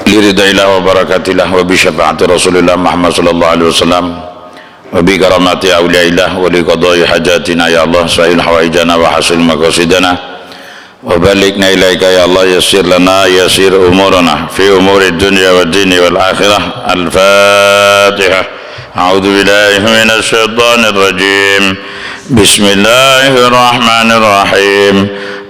liridailah wa barakatillah wa bi syafaati Rasulillah Muhammad sallallahu alaihi wasallam wa bi karamati awliyaillah wa li qada'i hajatina ya Allah sahil hawaijana wa hasil maqasidana wa balikna ilaika ya Allah yassir lana yassir umurana fi umuri dunya wa dini wal akhirah. Al-Fatihah. A'udzu billahi minasy syaithanir rajim. Bismillahirrahmanirrahim.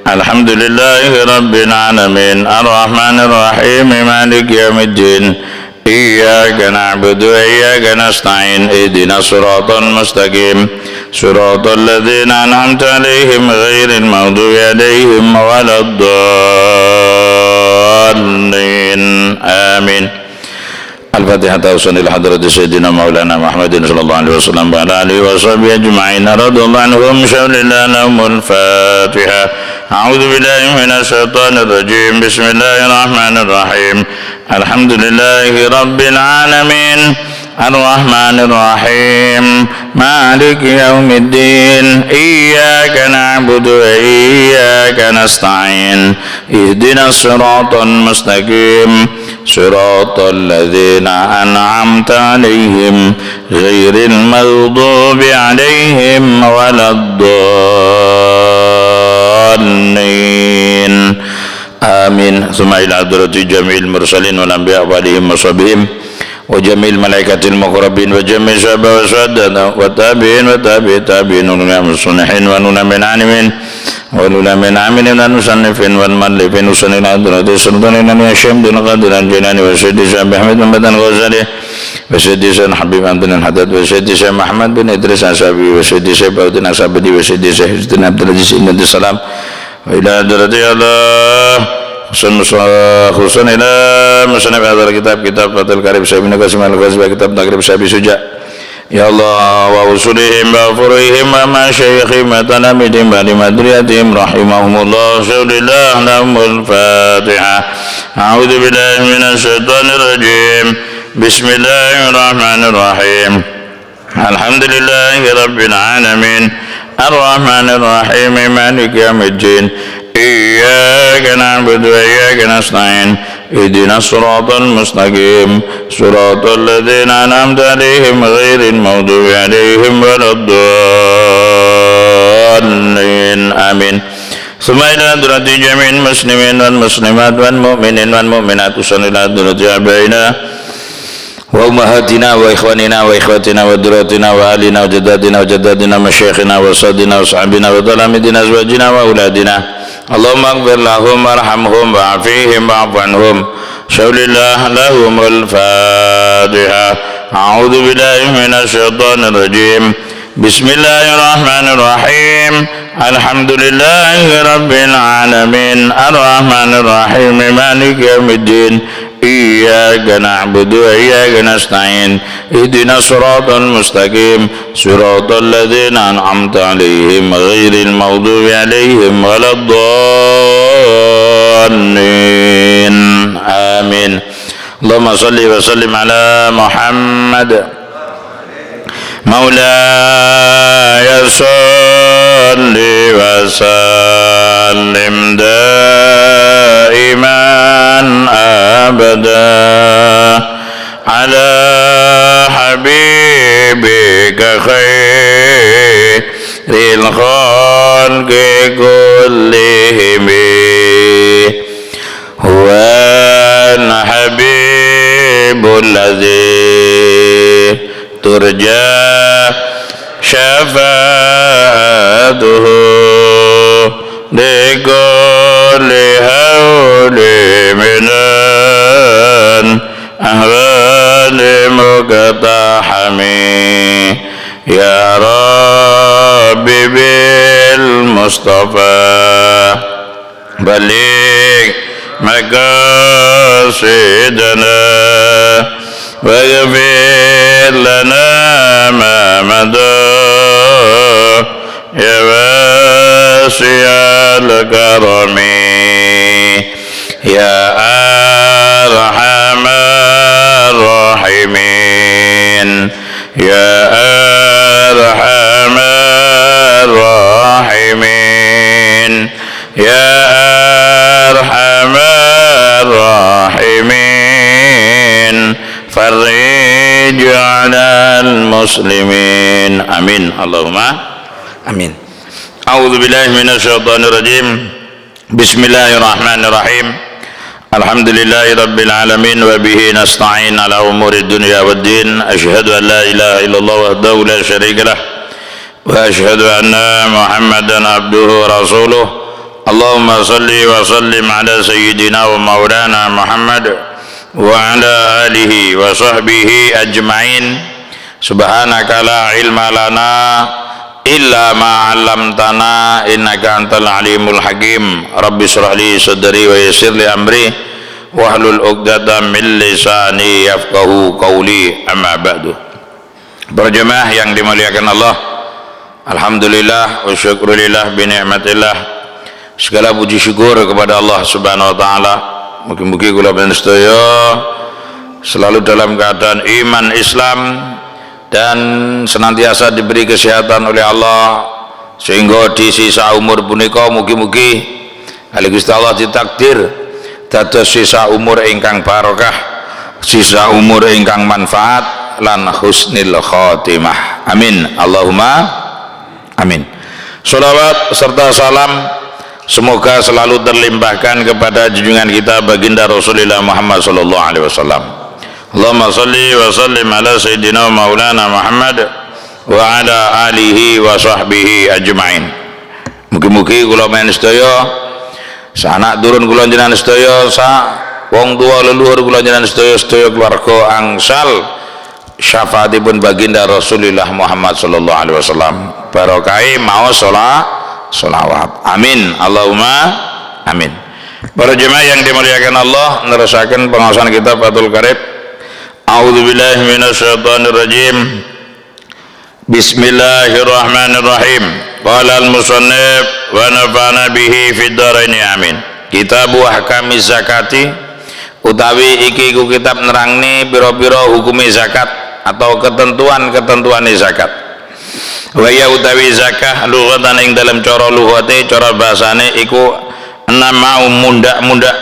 Alhamdulillahi rabbil alamin arrahmanir rahim maliki yaumiddin iyyaka na'budu wa iyyaka nasta'in ihdinas siratal mustaqim siratal ladzina an'amta 'alaihim ghairil maghdubi 'alaihim waladdallin amin. Al-Fatihah tawassalil hadrati sayyidina maulana Muhammadin sallallahu alaihi wasallam wa ala alihi wa sahbihi ajma'in radhiyallahu anhum syaulillahi lahumul Fatihah. A'udzu billahi minasy syaithanir rajim. Bismillahirrahmanirrahim. Alhamdulillahi rabbil alamin arrahmanir rahim maliki yaumiddin iyyaka na'budu wa iyyaka nasta'in ihdinas siratal mustaqim siratal ladzina an'amta 'alaihim ghairil maghdubi 'alaihim waladdallin amin. Summa ila hadrati jamil mursalin wal anbiya wa alihim washabihim wa jamil malaikatil muqarrabin wa jamil sahabat wa sadana wa tabi'in wa tabi'in wa muslihin wa nunamin animin wa nunamin aminin wa nusannifin wal mallifin usanil hadrati sultanin wa syamdun qadiran jinani wa sayyidi Syekh Ahmad bin Ghazali wa sayyidi Syekh Habib Abdul Haddad wa sayyidi Syekh Muhammad bin Idris Asabi wa sayyidi Syekh Baudin Asabadi wa sayyidi Syekh Hussein Abdul Aziz ibn Salam wa ila hadrati Allah khususan ila musannif hadzal kitab Fathul Karim Syekh bin Qasim al-Ghazali kitab Taqrib Syekh Suja ya Allah wa usulihim wa furihim wa masyayikhim wa talamidhim wa limadriyatihim rahimahumullah syaulillahi lahumul Fatihah. A'udzu billahi minasy syaithanir rajim. Bismillahirrahmanirrahim. Alhamdulillahi rabbil alamin arrahmanir rahim maliki yaumiddin iyyaka na'budu wa iyyaka nasta'in ihdinas siratal mustaqim siratal ladzina an'amta 'alaihim ghairil maghdubi 'alaihim waladdallin amin. Summa ila hadrati jami'il muslimin wal muslimat wal mu'minin wal mu'minat ila hadrati abaina wa ummahatina wa ikhwanina wa ikhwatina wa duratina wa alina wa jadadina masyayikhina wa sadina wa sahabina wa talamidina azwajina wa auladina Allahumma ighfir lahum warhamhum wa'afihim wa'fu anhum syaulillahi lahumul Fatihah. A'udzu billahi minasy syaithanir rajim. Bismillahirrahmanirrahim. Alhamdulillahi rabbil alamin arrahmanir rahim maliki yaumiddin iyyaka na'budu wa iyyaka nasta'in ihdinas siratal mustaqim siratal ladzina an'amta 'alaihim ghairil maghdubi 'alaihim waladdallin amin. Allahumma shalli wa sallim ala Muhammad maulaya salli wa sallim daiman abada ala habibika khairil khalqi kullihim huwal habibul ladzi turja syafa'atuhu likulli hawli minan ahwali muqtahami ya Rabbi bil Mustafa balik maqasidana waghfir lana ma madha ya wasi'al karami ya arhamar rahimin ya arhamar rahimin ya arhamar rahimin فرج على المسلمين آمين اللهم آمين أعوذ بالله من الشيطان الرجيم بسم الله الرحمن الرحيم الحمد لله رب العالمين وبه نستعين على أمور الدنيا والدين أشهد أن لا إله إلا الله وحده لا شريك له وأشهد أن محمدا عبده ورسوله اللهم صل وسلم على سيدنا ومولانا محمد وعلى آله وصحبه أجمعين سبحانك لا علم لنا إلا ما علمتنا إنك أنت العليم الحكيم رب اشرح لي صدري ويسر لي أمري واحلل عقدة من lisani yafqahu qawli amma ba'du. Para jemaah yang dimuliakan Allah, alhamdulillah wa syukrulillah bi ni'matillah. Segala puji syukur kepada Allah Subhanahu wa taala. Mugi-mugi kula panjenengan sedaya selalu dalam keadaan iman Islam dan senantiasa diberi kesehatan oleh Allah sehingga di sisa umur punika mugi-mugi kali Gusti Allah ditakdir dados sisa umur ingkang barokah, sisa umur ingkang manfaat lan husnil khotimah. Amin Allahumma amin. Shalawat serta salam semoga selalu terlimpahkan kepada junjungan kita baginda Rasulullah Muhammad sallallahu alaihi wasallam. Allahumma salli wa sallim ala sayyidina maulana Muhammad wa ala alihi wa sahbihi ajma'in. Mugi-mugi kula men sedaya sanak turun kula jenengan sedaya sa wong tua leluhur kula jenengan sedaya keluarga angsal syafaatipun baginda Rasulullah Muhammad sallallahu alaihi wasallam. Barokai maos sholawat. Amin Allahumma amin. Para jemaah yang dimuliakan Allah, nerusaken pengawasan kita Fathul Qarib. A'udzu billahi minasyaitonir rajim. Bismillahirrahmanirrahim. Qala al-musannif wa nafa'ana bihi fid dharain amin. Kitabu ahkamiz zakati utawi iki iku kitab nerangne pira-pira hukume zakat atau ketentuan-ketentuane zakat. Wa ya utawi zakah lughatan ing dalam cara lughate cara bahasane iku nama mundak-mundak.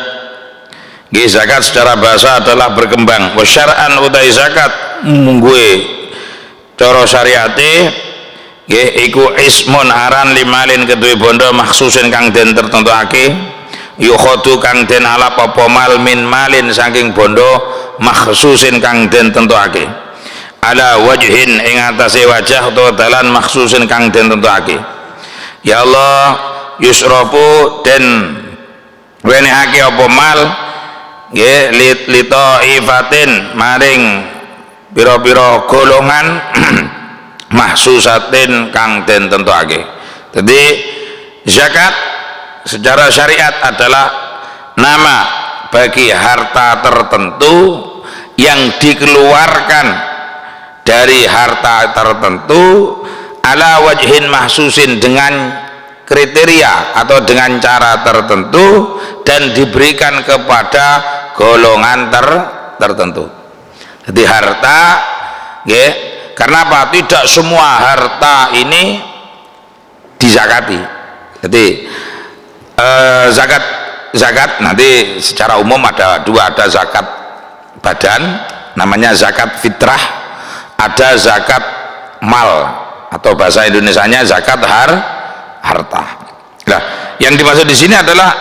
Nggih zakat secara bahasa adalah berkembang. Wa syar'an utawi zakat mungguhe cara syariate nggih iku ismun aran limalin kedue bondo maksusin kang den tertentuake yukhadu kang den alap apa mal min malin saking bondo maksusin kang den tentuake ala wajhin ing atase wajah utawa dalan maksusin kang den tentuake. Ya Allah yusrafu den wenehake apa mal nggih litaifatin maring pira-pira golongan mahsusatin kang den tentuake. Jadi zakat secara syariat adalah nama bagi harta tertentu yang dikeluarkan dari harta tertentu ala wajhin mahsusin dengan kriteria atau dengan cara tertentu dan diberikan kepada golongan tertentu. Jadi harta nggih, karena apa? Tidak semua harta ini dizakati. Jadi zakat nanti secara umum ada dua, ada zakat badan namanya zakat fitrah, ada zakat mal atau bahasa Indonesianya zakat harta. Nah, yang dimaksud di sini adalah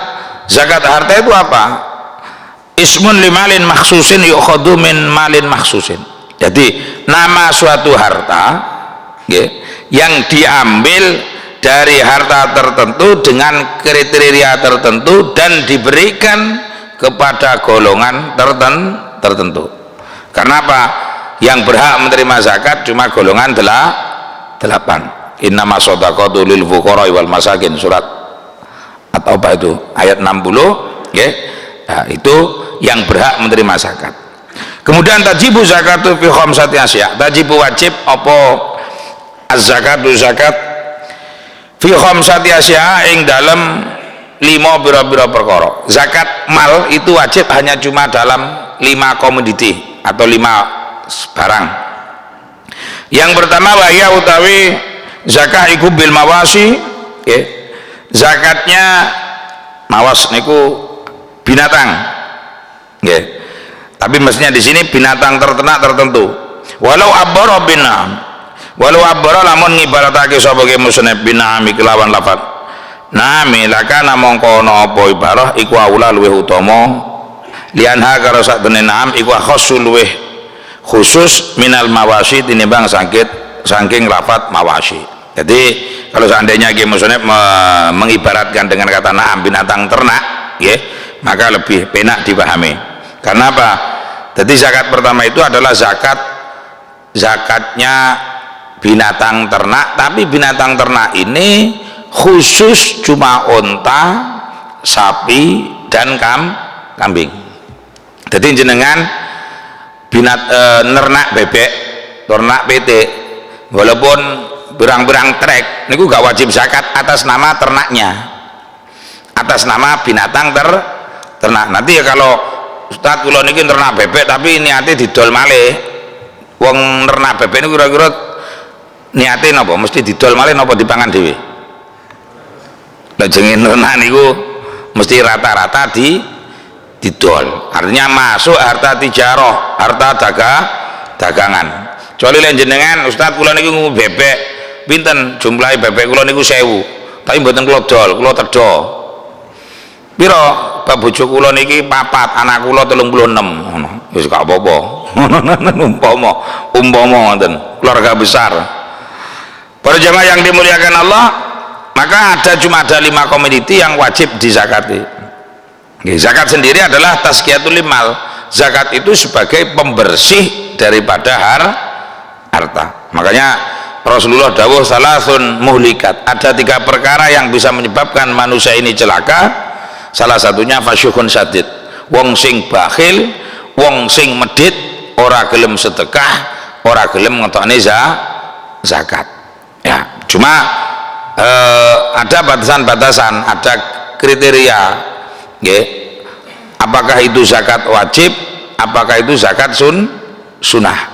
zakat harta itu apa? Ismun limalin maksusin yukhadu min malin maksusin. Jadi nama suatu harta yang diambil dari harta tertentu dengan kriteria tertentu dan diberikan kepada golongan tertentu. Karena apa? Yang berhak menerima zakat cuma golongan 8. Innama shadaqatu lil fuqara wal masakin, surat atau apa itu ayat 60 ya. Nah, itu yang berhak menerima zakat. Kemudian tajibu zakatu fi khamsati asya. Tajibu wajib apa az-zakatu zakat fi khamsati asya ing dalam 5 pira-pira perkara. Zakat mal itu wajib hanya cuma dalam 5 komoditi atau 5 barang. Yang pertama wahya utawi zakah iku bil mawasi, zakatnya mawas niku binatang, Tapi mestinya di sini binatang ternak tertentu. Walau abbara binam, walau abbara lamun ngibaratake sapa ke musnad binami kelawan lafat nami lakana mongko ana apa ibarah iku aula luweh utama lianha karo sak dene naam iku khossul luweh khusus minal mawasi tinimbang saking lafat mawasi. Jadi kalau seandainya ki musnad mengibaratkan dengan kata naam binatang ternak ya, maka lebih penak dipahami. Karena apa? Jadi zakat pertama itu adalah zakatnya binatang ternak, tapi binatang ternak ini khusus cuma unta, sapi dan kambing. Jadi jenengan nernak bebek, ternak PT, walaupun berang-berang trek niku gak wajib zakat atas nama ternaknya, atas nama binatang ternak. Nanti ya kalau Ustaz kula niki ternak bebek tapi niate didol malih. Wong ternak bebek niku kira-kira niate napa? Mesti didol malih napa dipangan dhewe? Lah jenenge ternak niku mesti rata-rata didol. Artinya masuk harta tijarah, harta dagangan. Kecuali len jenengan Ustaz kula niki bebek pinten jumlahe bebek kula niku 1000. Tapi mboten kula dol, kula tedha. Piro bab bojo kula niki 4, anak kula 36 ngono. Wis gak apa-apa. umpama ngoten, keluarga besar. Para jamaah yang dimuliakan Allah, maka cuma ada 5 komoditi yang wajib dizakati. Zakat sendiri adalah tazkiyatul limal. Zakat itu sebagai pembersih daripada harta. Makanya Rasulullah dawuh salasun muhlikat. Ada 3 perkara yang bisa menyebabkan manusia ini celaka. Salah satunya fasyukhun sadid, wong sing bakhil, wong sing medit, ora gelem sedekah, ora gelem ngetokne zakat. Ya, cuma ada batasan-batasan, ada kriteria, nggih. Apakah itu zakat wajib, apakah itu zakat sunnah.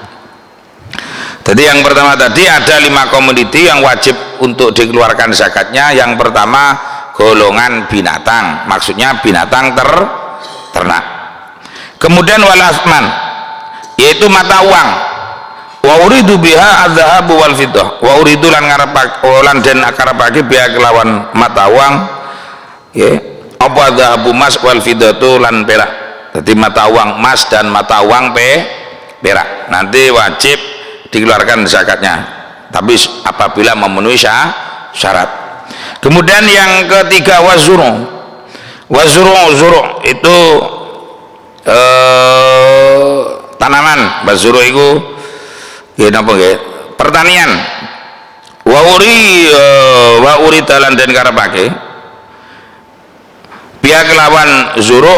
Jadi yang pertama tadi ada 5 komoditi yang wajib untuk dikeluarkan zakatnya. Yang pertama golongan binatang, maksudnya binatang ternak. Kemudian walasman, yaitu mata uang. Wa uridu biha adzahabu wal fiddah. Wa uridu lan ngarepak lan den akarepake biha kelawan mata uang. Ya, apa adzahabu mas wal fiddatu lan perak. Jadi mata uang emas dan mata uang perak. Nanti wajib dikeluarkan zakatnya. Tapi apabila memenuhi syarat. Kemudian yang ketiga wazuru itu tanaman. Wazuru itu ya napa nggih? Pertanian. Wa uri dalan den karepake biya kelawan zuru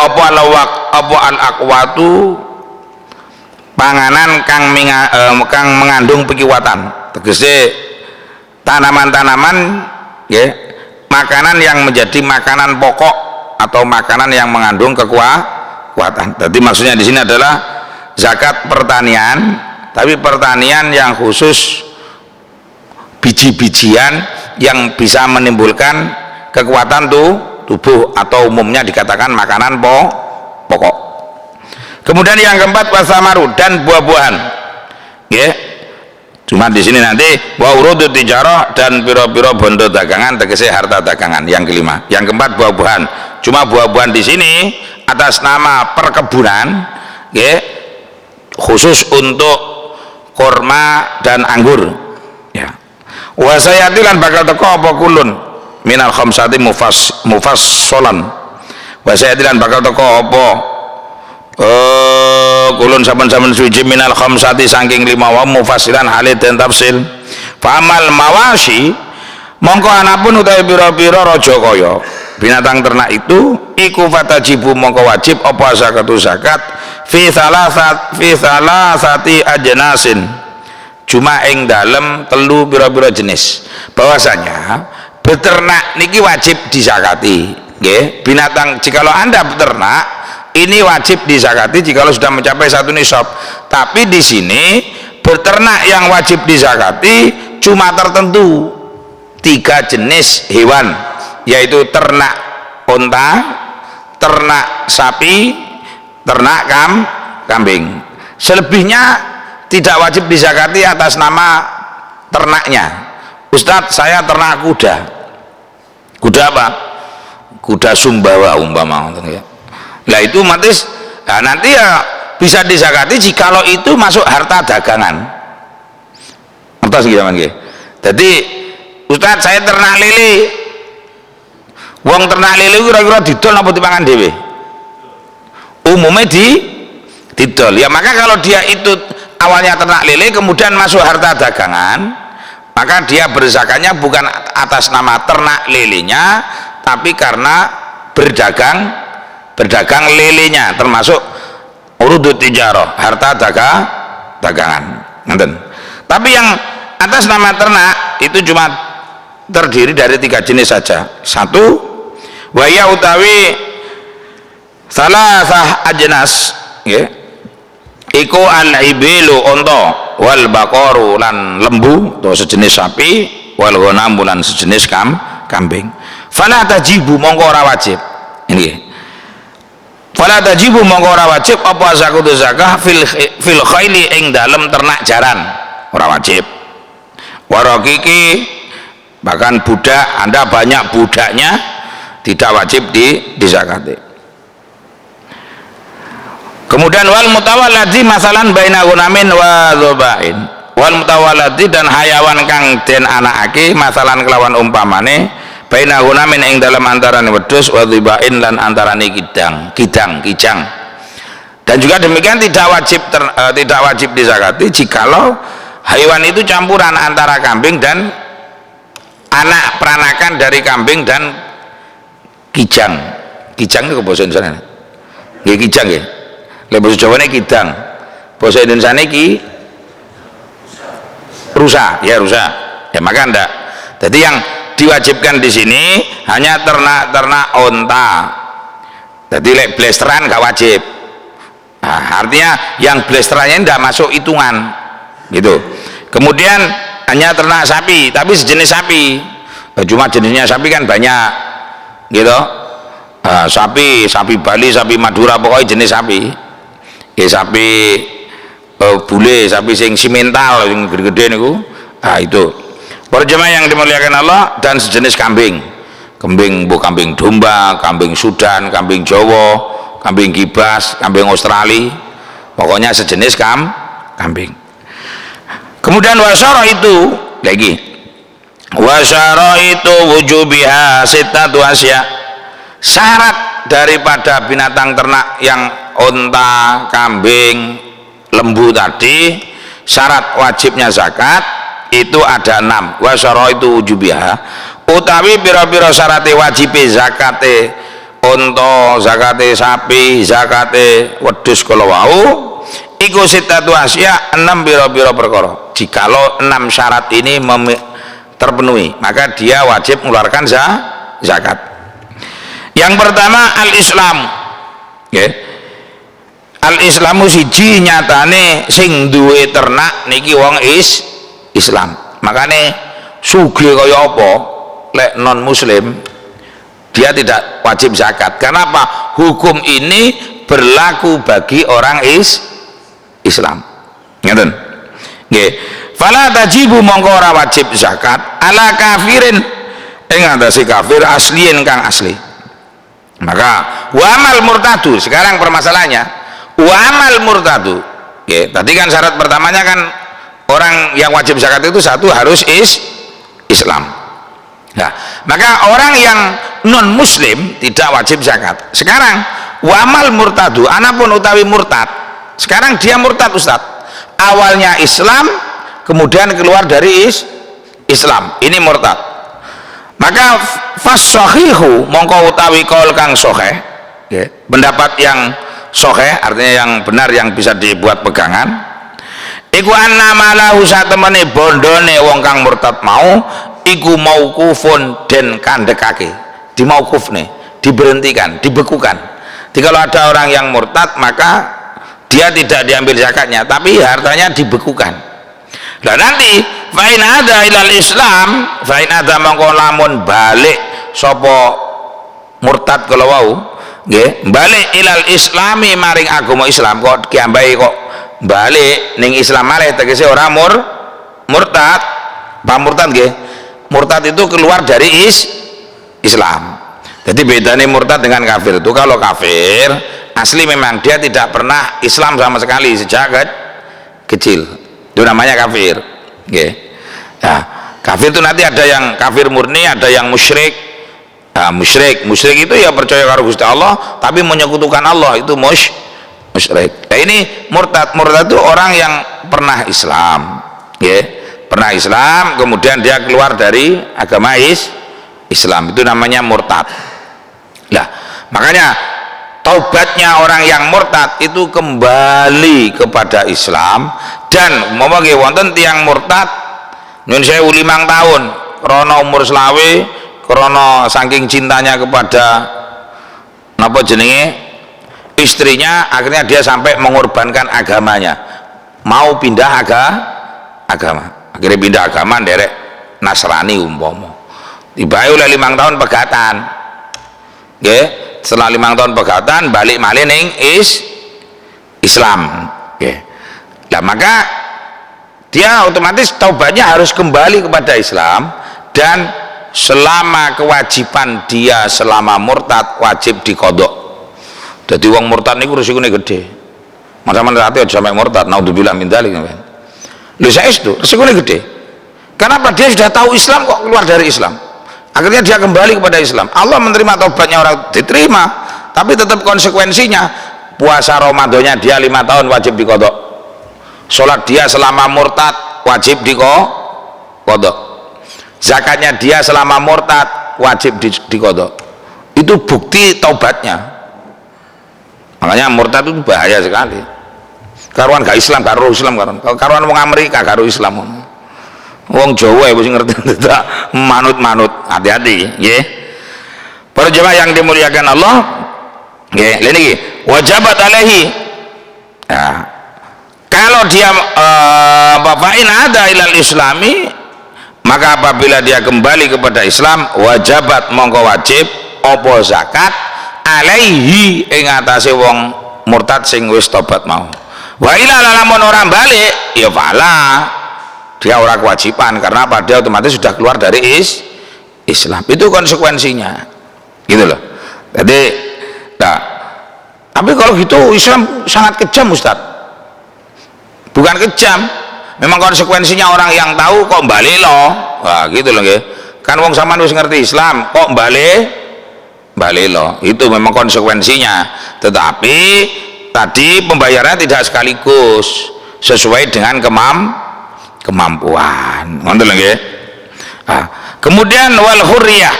apa lawak apa al aqwatu panganan kang mengandung pekiwatan. Tegese tanaman-tanaman ya, makanan yang menjadi makanan pokok atau makanan yang mengandung kekuatan. Jadi maksudnya di sini adalah zakat pertanian, tapi pertanian yang khusus biji-bijian yang bisa menimbulkan kekuatan tubuh atau umumnya dikatakan makanan pokok. Kemudian yang keempat wasamaru dan buah-buahan. Ya. Cuma di sini nanti wa urudut tijarah dan piro-piro bondo dagangan, tegese harta dagangan. Yang kelima, yang keempat buah-buahan. Cuma buah-buahan di sini atas nama perkebunan, ya, khusus untuk kurma dan anggur. Ya. Wa sayatilan bakal teko apa kulun minal khamsati mufassolan. Wa sayatilan bakal teko apa kulun saben-saben suci minal khamsati saking 5 wa mufassilan halid dan tafsil. Famal mawasi mongko anapun utawi pira-pira raja kaya binatang ternak itu iku fatajibu mongko wajib apa zakat fi salasati ajnasin, cuma ing dalem telu pira-pira jenis. Bahwasanya beternak niki wajib dizakati nggih. Binatang jikalau Anda beternak ini wajib dizakati jikalau sudah mencapai 1 nisab. Tapi di sini beternak yang wajib dizakati cuma tertentu 3 jenis hewan, yaitu ternak unta, ternak sapi, ternak kambing. Selebihnya tidak wajib dizakati atas nama ternaknya. Ustadz, saya ternak kuda. Kuda apa? Kuda Sumbawa umpama. Nah itu otomatis nanti ya bisa dizakati jikalau itu masuk harta dagangan. Ngertos gitu kan? Jadi Ustadz, saya ternak lele. Wong ternak lele kira-kira didol apa dipangan dhewe? Umumnya didol. Ya maka kalau dia itu awalnya ternak lele kemudian masuk harta dagangan, maka dia berzakatnya bukan atas nama ternak lelenya, tapi karena berdagang lelenya, termasuk urudut tijarah, harta dagangan. Tapi yang atas nama ternak itu cuma terdiri dari 3 jenis saja. Satu, waya utawi salasah ajnas, iku al-ibilu onto, wal baqaru lan lembu atau sejenis sapi, wal ghanam lan sejenis kambing. Fala tajibu mongko ora wajib. Ini. Fala tajibu mongko ora wajib apa zakatu zakah fil khaili ing dalem ternak jaran. Ora wajib. Warokiki bahkan budak, Anda banyak budaknya tidak wajib dizakati. Kemudian wal mutawalladi masalan baina gunamin wa dhobain. Wal mutawalladi dan hayawan kang den anakake masalan kelawan umpamane baina gunamin ing dalam antarane wedhus wa dhobain lan antarane kijang. Dan juga demikian tidak wajib dizakati jikalau hewan itu campuran antara kambing dan anak peranakan dari kambing dan kijang. Kijang itu bahasa Indonesia nggih, kijang nggih. Lek bahasa Jawa ini kidang, bahasa Indonesia ini rusa, ya rusa. Ya maka enggak. Jadi yang diwajibkan di sini hanya ternak onta. Jadi lek blesteran nggak wajib. Nah, artinya yang blesterannya tidak masuk hitungan, gitu. Kemudian hanya ternak sapi, tapi sejenis sapi. Cuma jenisnya sapi kan banyak, gitu. Sapi Bali, sapi Madura, pokoknya jenis sapi. Sapi bule, sapi sing simental, yang gede-gede niku. Itu. Para jemaah yang dimuliakan Allah, dan sejenis kambing. Kambing domba, kambing Sudan, kambing Jawa, kambing Gibas, kambing Australia. Pokoknya sejenis kambing. Kemudian wasyara itu lagi. Wasyara itu wujubiha sittatu asya. Syarat daripada binatang ternak yang unta, kambing, lembu tadi, syarat wajibnya zakat itu ada 6. Wasyara itu wujubiha, utawi pira-pira syarate wajibe zakate unta, zakate sapi, zakate wedhus kala wau iku sittatu asya, 6 pira-pira perkara. Jikalau 6 syarat ini terpenuhi, maka dia wajib mengeluarkan zakat. Yang pertama al-Islam, al-Islamu siji nyatane sing duwe ternak niki wong Islam. Makane sugih kaya apa lek non muslim dia tidak wajib zakat. Karena apa? Hukum ini berlaku bagi orang Islam. Ngeten. Nggih. Fala tajibu mongko ora wajib zakat ala kafirin ing atase kafir asliin kang asli. Maka wamal murtadu, sekarang permasalahannya wamal murtadu. Tadi kan syarat pertamanya kan orang yang wajib zakat itu satu harus Islam. Nah, maka orang yang non muslim tidak wajib zakat. Sekarang wamal murtadu, anapun utawi murtad. Sekarang dia murtad Ustaz. Awalnya Islam, kemudian keluar dari Islam. Ini murtad. Maka fassahihu mongko utawi kaul kang sahih, pendapat yang sahih artinya yang benar yang bisa dibuat pegangan. Iku anna malahu satemene bondone wong kang murtad mau iku mauqufun den kandhekake, dimaukufne, diberhentikan, dibekukan. Jadi kalau ada orang yang murtad maka dia tidak diambil zakatnya, tapi hartanya dibekukan. Nah nanti fa'in ada ilal Islam, fa'in ada mongko lamun balik sopo murtad kalau wau nggih, balik ilal islami maring agama Islam. Kok kiambai kok balik ning Islam malih, tegese ora murtad. Paham murtad nggih? Murtad itu keluar dari Islam. Jadi bedanya murtad dengan kafir itu, kalau kafir asli memang dia tidak pernah Islam sama sekali sejak kecil, itu namanya kafir. Nggih. Nah, kafir itu nanti ada yang kafir murni, ada yang musyrik. Nah, musyrik itu ya percaya karo Gusti Allah tapi menyekutukan Allah, itu musyrik. Nah, ini murtad itu orang yang pernah Islam, ya, pernah Islam kemudian dia keluar dari agama Islam, itu namanya murtad. Lah, makanya taubatnya orang yang murtad itu kembali kepada Islam. Dan umpama wonten tiyang murtad nyun sewu 5 tahun krana umur selawe, krana saking cintanya kepada napa jenenge istrinya, akhirnya dia sampai mengorbankan agamanya, mau pindah agama, akhirnya pindah agama nderek Nasrani umpama, tiba oleh 5 tahun pegatan, nggih, setelah 5 tahun pegatan balik malih ning Islam, nggih. Nah, maka dia otomatis taubatnya harus kembali kepada Islam, dan selama kewajiban dia selama murtad wajib dikodok. Jadi wong murtad niku resikone gede. Masa-masa nanti aja sampai murtad, naudzubillah min dzalik. Lho saestu resikone gede. Kenapa? Dia sudah tahu Islam kok keluar dari Islam. Akhirnya dia kembali kepada Islam. Allah menerima taubatnya orang, diterima, tapi tetap konsekuensinya puasa Ramadannya dia 5 tahun wajib dikodok. Sholat dia selama murtad wajib dikodok. Zakatnya dia selama murtad wajib dikodok. Itu bukti taubatnya. Makanya murtad itu bahaya sekali. Karuan gak Islam, karo Islam karuan wong Amerika karo Islam. Wong Jawa wis ngerti tidak manut-manut, hati-hati nggih. Para jemaah yang dimuliakan Allah, nggih, lha niki wajibat alaihi. Nah, kalau dia bapain ada ilal islami, maka apabila dia kembali kepada Islam, wajibat mongko wajib apa zakat alaihi ing atase wong murtad sing wis tobat mau. Wa ila lamun orang balik ya fala, dia ora kewajiban, karena apa? Dia otomatis sudah keluar dari Islam. Itu konsekuensinya, gitu loh. Jadi, nah, tapi kalau gitu Islam sangat kejam, Ustaz. Bukan kejam, memang konsekuensinya orang yang tahu kok balik loh, wah gitu loh, nggih. Kan wong sampean wis ngerti Islam, kok balik loh. Itu memang konsekuensinya. Tetapi tadi pembayarannya tidak sekaligus, sesuai dengan kemampuan, ngoten lho nggih. Nah, kemudian wal hurriyah,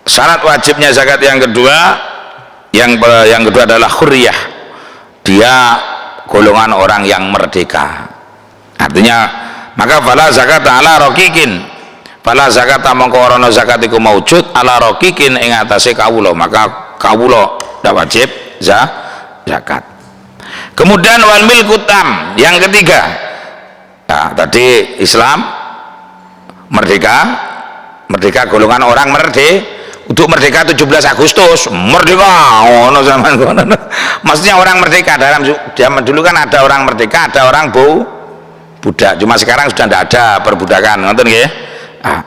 syarat wajibnya zakat yang kedua, yang kedua adalah hurriyah, dia golongan orang yang merdeka. Artinya, maka fala zakat ala raqiqin, fala zakat mongko ora ana zakat iku maujud ala raqiqin ing atase kawula, maka kawula ndak wajib zakat. Kemudian wal milkutam, yang ketiga. Nah, tadi Islam merdeka golongan orang untuk merdeka 17 Agustus merdeka ono zaman kono. Maksudnya orang merdeka dalam zaman dulu kan ada orang merdeka, ada orang budak. Cuma sekarang sudah tidak ada perbudakan, ngoten nggih. Nah,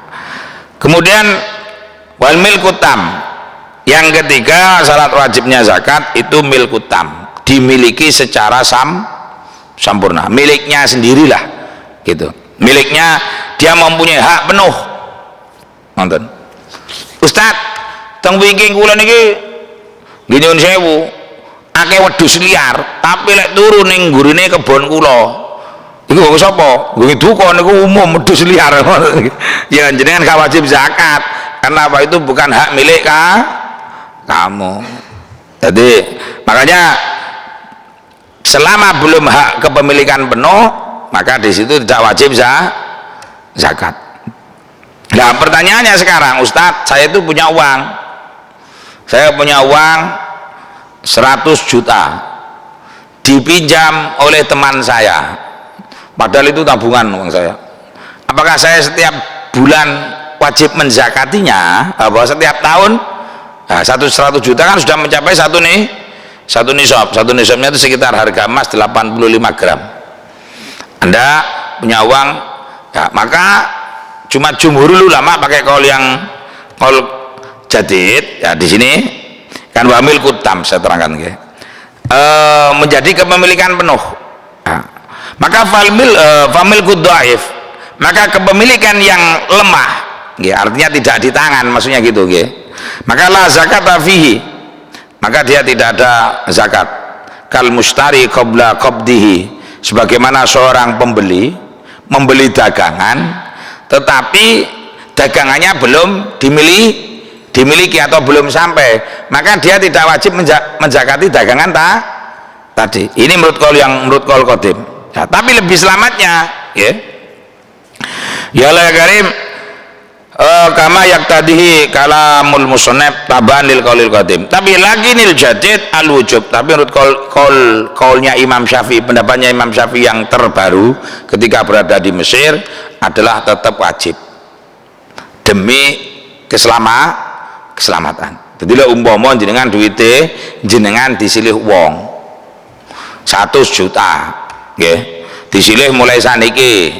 kemudian wal milkutam, yang ketiga syarat wajibnya zakat itu milkutam, dimiliki secara sampurna, miliknya sendirilah, gitu. Miliknya, dia mempunyai hak penuh. Nonton, Ustaz, teng wingking kula niki nyuwun sewu, akeh wedhus liar, tapi lek turu ning gurine kebon kula, iku wong sapa? Wong duka niku umum wedhus liar. Ya jenengan gak wajib zakat, karena apa? Itu bukan hak milik kamu. Jadi makanya selama belum hak kepemilikan penuh, maka di situ tidak wajib zakat. Nah, pertanyaannya sekarang, Ustadz, saya itu punya uang, saya punya uang 100 juta dipinjam oleh teman saya, padahal itu tabungan uang saya. Apakah saya setiap bulan wajib menzakatinya? Apa setiap tahun Nah, 100 juta kan sudah mencapai satu nisab. Satu nisabnya itu sekitar harga emas 85 gram. Anda punya uang, ya, maka cuma jumhurul ulama pakai kaul jadid. Ya di sini kan wamil kutam saya terangkan, ya. Menjadi kepemilikan penuh. Nah, maka famil kudhaif, maka kepemilikan yang lemah, ya, artinya tidak di tangan, maksudnya gitu, ya. Maka la zakat fihi, maka dia tidak ada zakat. Kal mustari qabla qabdihi, sebagaimana seorang pembeli membeli dagangan tetapi dagangannya belum dimiliki atau belum sampai, maka dia tidak wajib menzakati dagangan tadi. Ini menurut kaul qadim. Ya, tapi lebih selamatnya, ya Allah ya karim, kama yaktadihi kalamul musannaf taban lil qaulil qadim. Tapi lagi nil jadid al wujub. Tapi menurut kaulnya Imam Syafi'i, pendapatnya Imam Syafi'i yang terbaru ketika berada di Mesir adalah tetap wajib demi keselamatan. Jadi lah umpama jenengan duite jenengan disilih wong 100 juta, nggih. Disilih mulai saniki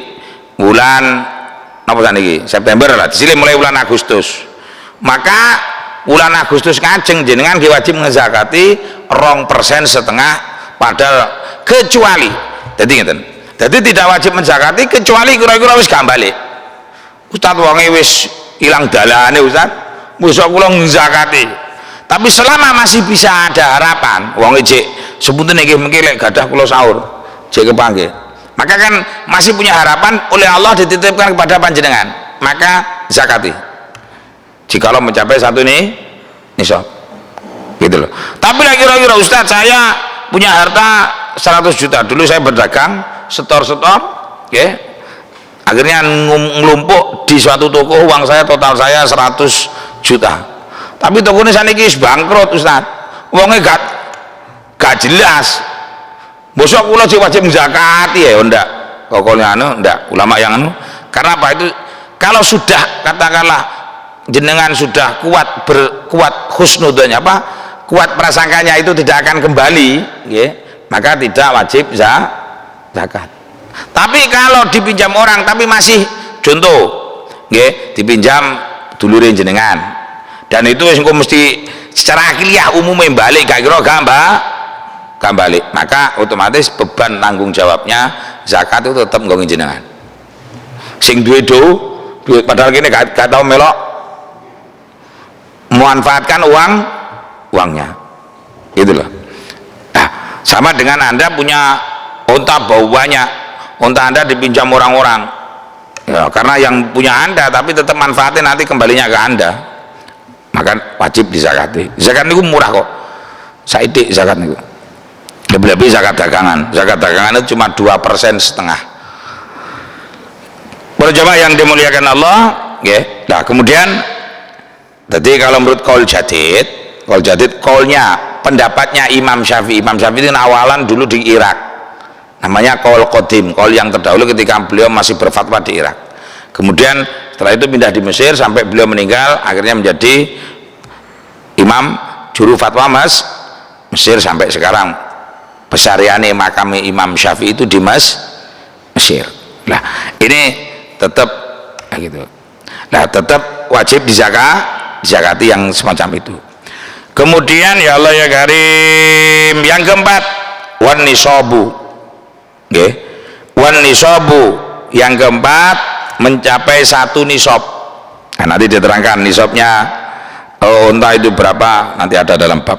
bulan apa saniki? September lah, disilih mulai bulan Agustus. Maka bulan Agustus ngajeng jenengan wajib ngezakati 2,5% padahal kecuali jadi ngeten. Jadi tidak wajib menzakati kecuali kira-kira wis gak balik. Ustaz wonge wis ilang dalane Ustaz, mosok kula ngzakati. Tapi selama masih bisa ada harapan, wong ejek sepunten nggih mengki lek gadah kula sahur, jek kepanggih. Maka kan masih punya harapan oleh Allah dititipkan kepada panjenengan, maka zakati. Jikalau mencapai satu nisab. Gitu loh. Tapi lagi kira-kira Ustaz saya punya harta 100 juta. Dulu saya berdagang, setor, ya. Akhirnya ngelumpuk di suatu toko, uang saya total saya 100 juta. Tapi toko ini saniki bangkrut Ustaz. Uangnya gak jelas. Bosok kula wajib zakati ya, ndak. Pokoknya ndak. Ulama yang karena apa itu? Kalau sudah katakanlah jenengan sudah kuat husnudzonnya apa? Kuat prasangkanya itu tidak akan kembali, ya, maka tidak wajib zakat. Tapi kalau dipinjam orang tapi masih contoh, ya, dipinjam dulurin jenengan dan itu engko mesti secara akiliah umumnya balik gak kira gak balik, maka otomatis beban tanggung jawabnya zakat itu tetap nggongi jenengan. Sing duwe duit padahal gini gak tahu melok memanfaatkan uangnya, gitu loh. Nah, sama dengan Anda punya unta bau banyak, unta Anda dipinjam orang-orang, ya, karena yang punya Anda tapi tetap manfaatnya nanti kembalinya ke Anda, maka wajib dizakati. Zakat itu murah kok, saidik zakat itu. Lebih-lebih zakat dagangan itu cuma 2,5%. Para jamaah yang dimuliakan Allah, ya. Nah, kemudian jadi kalau menurut kaul jadid kaulnya pendapatnya Imam Syafi'i itu awalan dulu di Irak, namanya kaul qadim, kaul yang terdahulu ketika beliau masih berfatwa di Irak. Kemudian setelah itu pindah di Mesir sampai beliau meninggal, akhirnya menjadi imam juru fatwa Mesir sampai sekarang. Pesariane makam Imam Syafi'i itu di Mesir. Nah, ini tetap gitu. Nah, tetap wajib dizakati yang semacam itu. Kemudian ya Allah ya karim, yang keempat wan nisabu, nggih. Wan nisabu yang keempat mencapai 1 nisab. Nah, nanti diterangkan nisabnya unta itu berapa, nanti ada dalam bab.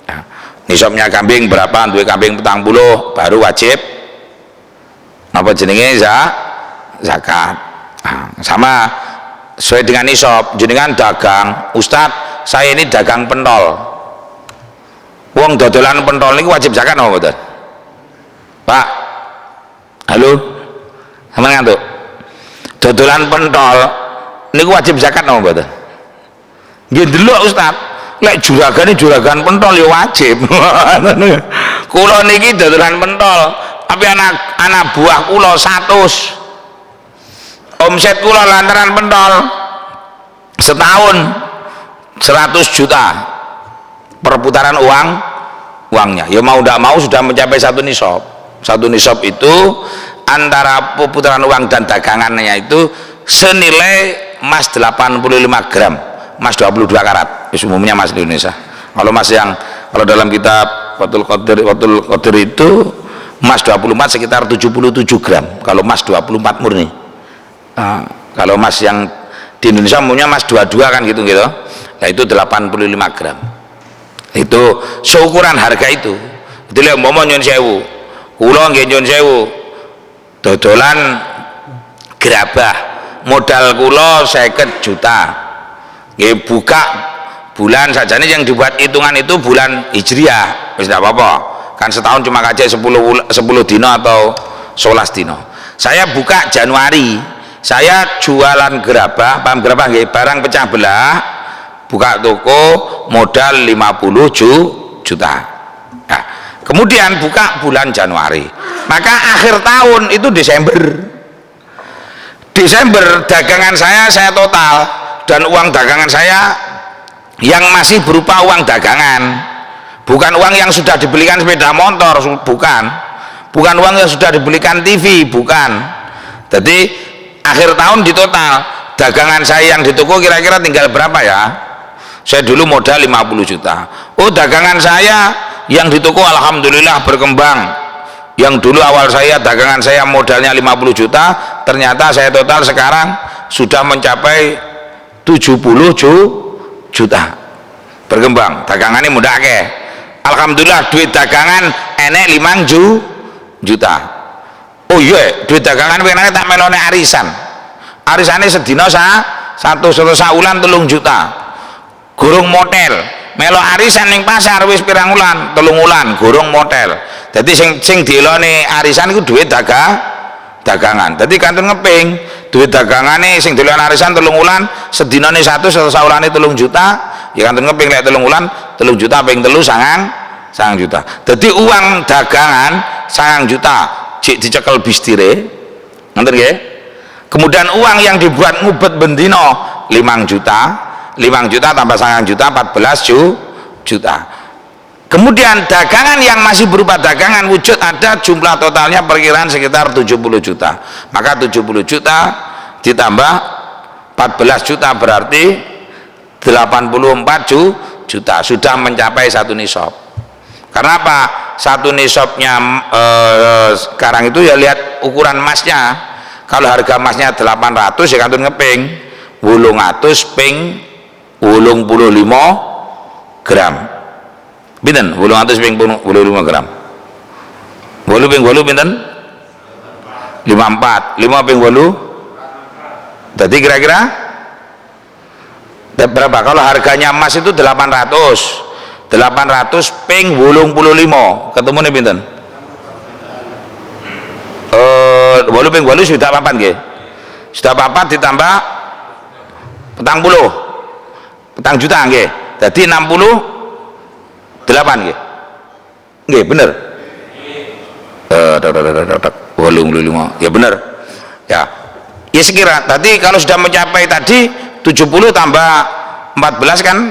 Nah, nisabnya kambing berapa, duwe kambing 40 baru wajib apa jenenge zakat. Nah, sama sesuai dengan nisab. Jenengan dagang, Ustadz saya ini dagang pentol, wong dodolan pentol ini wajib zakat apa betul Pak? Halo, sama ngantuk dodolan pentol ini wajib zakat apa betul? Nggih delok Ustadz, lek juragan pentol ya wajib. Kula niki dodolan pentol tapi anak buah kula 100, omset kula lantaran pentol setahun 100 juta perputaran uangnya. Ya mau tidak mau sudah mencapai satu nisab. Satu nisab itu antara perputaran uang dan dagangannya itu senilai emas 85 gram, emas 22 karat. Umumnya emas di Indonesia. Kalau dalam kitab Fathul Qadir itu emas 24 sekitar 77 gram. Kalau emas 24 murni. Nah, kalau emas yang di Indonesia umumnya emas 22 kan gitu. Nah itu 85 gram. Itu seukuran harga itu. Itu lihat umpama nyun sewu. Kula nggih nyun sewu. Dodolan gerabah. Modal kula 50 juta. Nggih buka bulan sajane yang dibuat hitungan itu bulan Hijriah. Wis tidak apa-apa. Kan setahun cuma kacek 10 dino atau 11 dino. Saya buka Januari. Saya jualan gerabah, paham gerabah nggih, barang pecah belah, buka toko modal 50 juta. Nah, kemudian buka bulan Januari. Maka akhir tahun itu Desember dagangan saya total, dan uang dagangan saya yang masih berupa uang dagangan, bukan uang yang sudah dibelikan sepeda motor, bukan uang yang sudah dibelikan TV, bukan. Jadi akhir tahun di total dagangan saya yang di toko kira-kira tinggal berapa ya? Saya dulu modal 50 juta. Oh, dagangan saya yang di toko alhamdulillah berkembang. Yang dulu awal dagangan saya modalnya 50 juta, ternyata saya total sekarang sudah mencapai 70 juta. Berkembang, dagangannya mudah ke. Alhamdulillah duit dagangan enek 5 juta. Oh iya, duit dagangan pengen tak melone arisannya sedina satu saulan 3 juta. Gurung motel melo arisan ning pasar wis pirang ulan, 3 ulan gurung motel. Jadi sing dielone arisan iku duit dagangan. Jadi kantun ngeping duit dagangane sing dielone arisan 3 ulan, sedinane satu saulane 3 juta, ya kantun ngeping lek 3 ulan 3 juta ping 3 9 juta. Jadi uang dagangan 9 juta dicekel bistire, ngerti nggih? Kemudian uang yang dibuat ngubet bendino 5 juta tambah 9 juta 14 juta. Kemudian dagangan yang masih berupa dagangan wujud ada jumlah totalnya perkiraan sekitar 70 juta. Maka 70 juta ditambah 14 juta berarti 84 juta, sudah mencapai satu nisab. Karena apa? Satu nisabnya sekarang itu ya lihat ukuran emasnya. Kalau harga emasnya 800 ya kantun ngeping 800 ping 85 gram. Pinten? 800 ping 85 gram. 8 ping 8 pinten? 54. 5 ping 8. Jadi kira-kira berapa? Kalau harganya emas itu 800 ping 85 ketemu nih pinten? 8 ping 8 sudah papat nggih. Sudah papat ditambah petang juta nggih. Jadi 68 nggih. Nggih bener. 85. Ya bener. Ya. Ya sekira. Tadi kalau sudah mencapai tadi 70 tambah 14 kan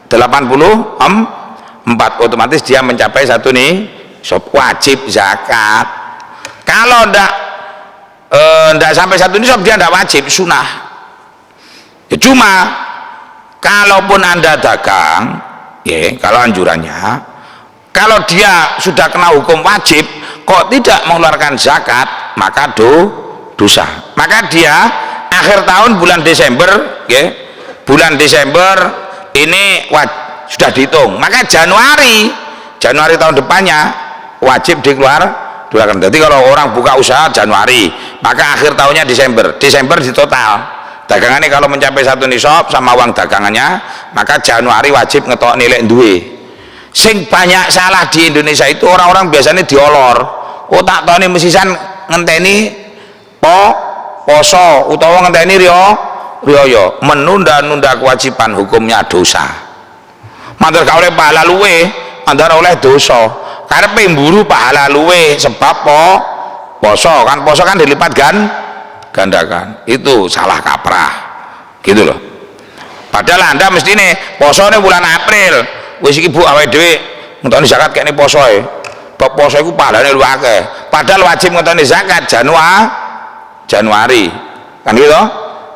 84, otomatis dia mencapai satu nih wajib zakat. Kalau ndak sampai satu nisab dia ndak wajib, sunah. Ya, cuma kalaupun Anda dagang, ya kalau anjurannya, kalau dia sudah kena hukum wajib kok tidak mengeluarkan zakat, maka dosa. Maka dia akhir tahun bulan Desember, ya, bulan Desember ini sudah dihitung, maka Januari tahun depannya wajib dikeluarkan. Jadi kalau orang buka usaha Januari, maka akhir tahunnya Desember di total dagangannya kalau mencapai satu nisab sama uang dagangannya, maka Januari wajib ngetok nilai duwe. Sing banyak salah di Indonesia itu orang-orang biasanya diolor. Oh tak tahu nih mesisan ngenteni poso utawa ngenteni riyo menunda-nunda kewajiban, hukumnya dosa. Mantar oleh pahala luwe, mantar oleh dosa. Karena pemburu pahala luwe sebab poso kan dilipat gandakan. Itu salah kaprah, gitu loh. Padahal Anda mesti nih posone bulan April. Wis iki Bu awake dhewe ngenteni zakat kene posoe. Bab poso iku pahalane luwih akeh. Padahal wajib ngenteni zakat Januari. Kan gitu?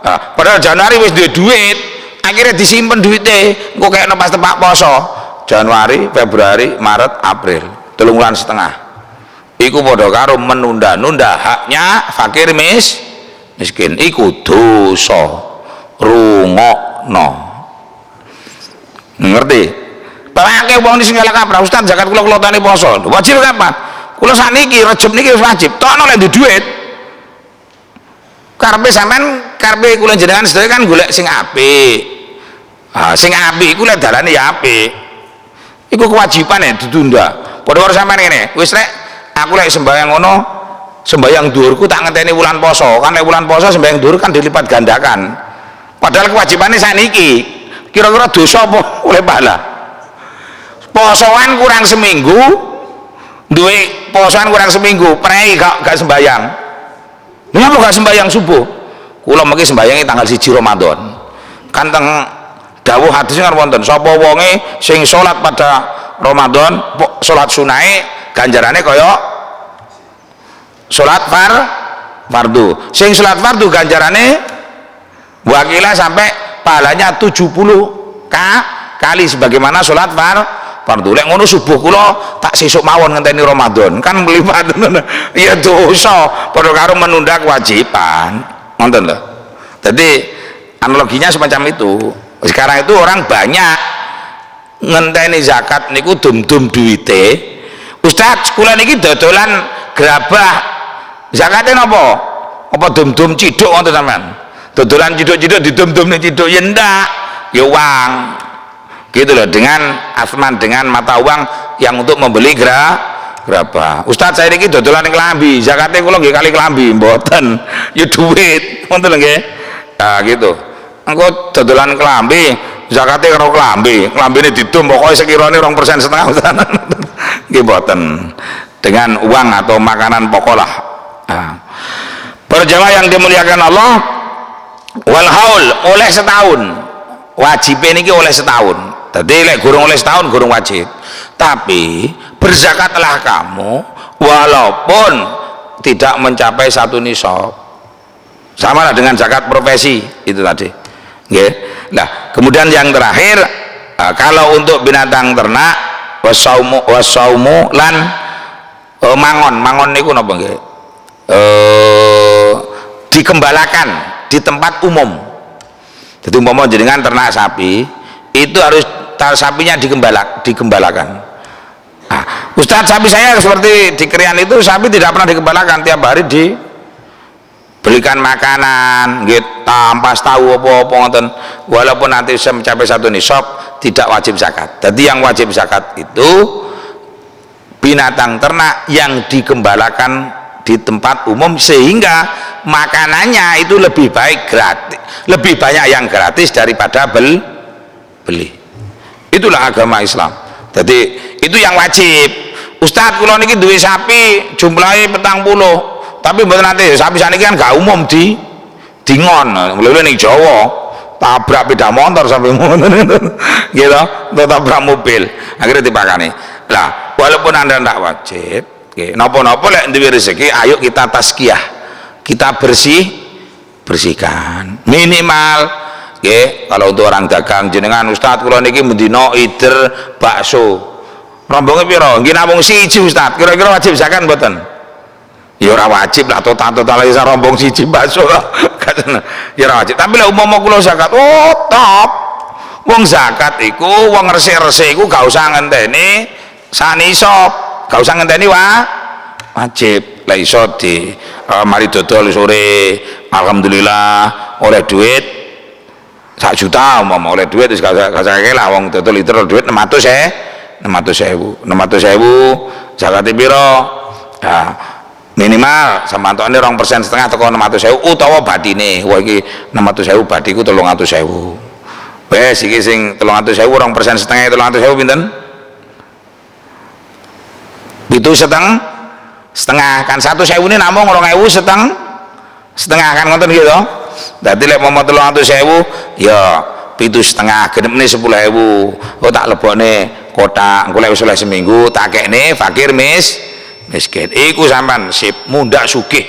Nah, padahal Januari wis duwe duit, akhirnya disimpen duitnya, engko kayakno pas tepak poso. Januari, Februari, Maret, April. 3 bulan setengah. Iku padha karo menunda-nunda haknya fakir miskin. Iku dosa. Rungokno. Ngerti? Pake wong sing ngelak kaprah, Ustaz zakat kula tani poso. Wajib kapan? Kula sakniki Rejab niki wajib. Tokno lek duit. Karepe sampean karepe kula jenengan sedaya kan golek sing apik. Ah, sing apik iku lek dalane ya apik. Iku kewajiban ya ditunda. Padha karo sampean ngene, wis rek aku lek sembahyang ngono, sembahyang dhuwurku tak ngenteni wulan poso. Kan lek wulan poso sembahyang dhuwur kan dilipat gandakan. Padahal kewajibannya sakniki. Kira-kira dosa apa oleh pahala? Posoan kurang seminggu, duwe posoan kurang seminggu, prei gak sembayang. Kenapa gak sembayang subuh? Kula mengki sembayangi tanggal 1 Ramadan. Kan teng dawuh hadis kan wonten, sapa wonge sing salat pada Ramadan, salat sunahe ganjarane kaya salat fardu. Sing salat fardu ganjarane wakila sampai pahalanya 70 kali sebagaimana salat fardu. Lek ngono subuh kula tak sesuk mawon ngenteni Ramadan kan melipat. Ya dosa padha karo menunda kewajiban. Ngoten lho. Jadi analoginya semacam itu. Sekarang itu orang banyak ngenteni zakat niku dum-dum duwite. Ustaz, kula niki dodolan gerabah. Zakatnya napa? Apa dum-dum ciduk ngoten sampean? Dodolan ciduk-ciduk didum-dumne ciduk ya ndak, ya uang. Gitu loh, dengan asman, dengan mata uang yang untuk membeli gerabah. Ustaz saya ini dodolan kelambi, zakatnya kalau nggih kali kelambi mboten, ya duit, ngoten lho nggih. Nah gitu. Engko dodolan kelambi, zakatnya karo kelambi ini didum pokoknya sekiranya 2% setengah nggih mboten. Dengan uang atau makanan pokok lah. Nah. Berjamaah yang dimuliakan Allah, wal haul oleh setahun. Wajib niki oleh setahun. Tadi lek gurung oleh setahun gurung wajib. Tapi berzakatlah kamu walaupun tidak mencapai 1 nisab. Sama lah dengan zakat profesi itu tadi. Nggih. Nah, kemudian yang terakhir kalau untuk binatang ternak wasaumu lan mangon niku napa nggih? Dikembalakan di tempat umum. Jadi umpama jenengan ternak sapi itu harus sapinya dikembalakan. Nah, Ustadz sapi saya seperti di Krian itu sapi tidak pernah dikembalakan, tiap hari diberikan makanan gitu, ampas tahu apa-apa ngoten. Walaupun nanti bisa mencapai 1 nisab tidak wajib zakat. Jadi yang wajib zakat itu binatang ternak yang dikembalakan di tempat umum sehingga makanannya itu lebih baik gratis, lebih banyak yang gratis daripada beli. Itulah agama Islam. Jadi itu yang wajib. Ustadz kula niki duwe sapi jumlahnya 40, tapi mboten nanti sapi saniki kan gak umum di dingon. Mulai ning Jawa tabrak sepeda motor sampai ngoten gitu, tabrak mobil akhirnya dipakani. Lah walaupun Anda ndak wajib, napa-napa lek duwe rezeki ayo kita tazkiyah, kita bersihkan minimal. Oke, kalau untuk orang dagang jenengan Ustadz kula niki mendino ider bakso. Rombonge pira? Nggih namung 1 Ustadz. Kira-kira wajib zakat mboten? Ya ora wajib lah, total iso rombong 1 bakso. Ya ora wajib. Tapi lek umpama kula zakat, oh top. Wong zakat iku wong resik-resik iku gak usah ngenteni sak nisab, gak usah ngenteni wajib. Lah iso di mari dodol sore, alhamdulillah oleh duit 1 juta umpama oleh duit wis gak lah wong dodol liter duit 600.000 zakate pira? Nah, minimal samantokne 2% setengah teko 600.000 utawa batine. Wah iki 600.000 batiku 300.000. Wes iki sing 300.000 2% setengah 300.000 pinten? 7,5 kan 1.000 ini namung 2.000 setengah kan ngoten gitu. Dadi lek mau 300.000 ya 7,5 genep nih 10.000 oh tak lebokne kotak engko lek wis oleh seminggu tak kekne fakir miskin iku sampean sip mundak sugih.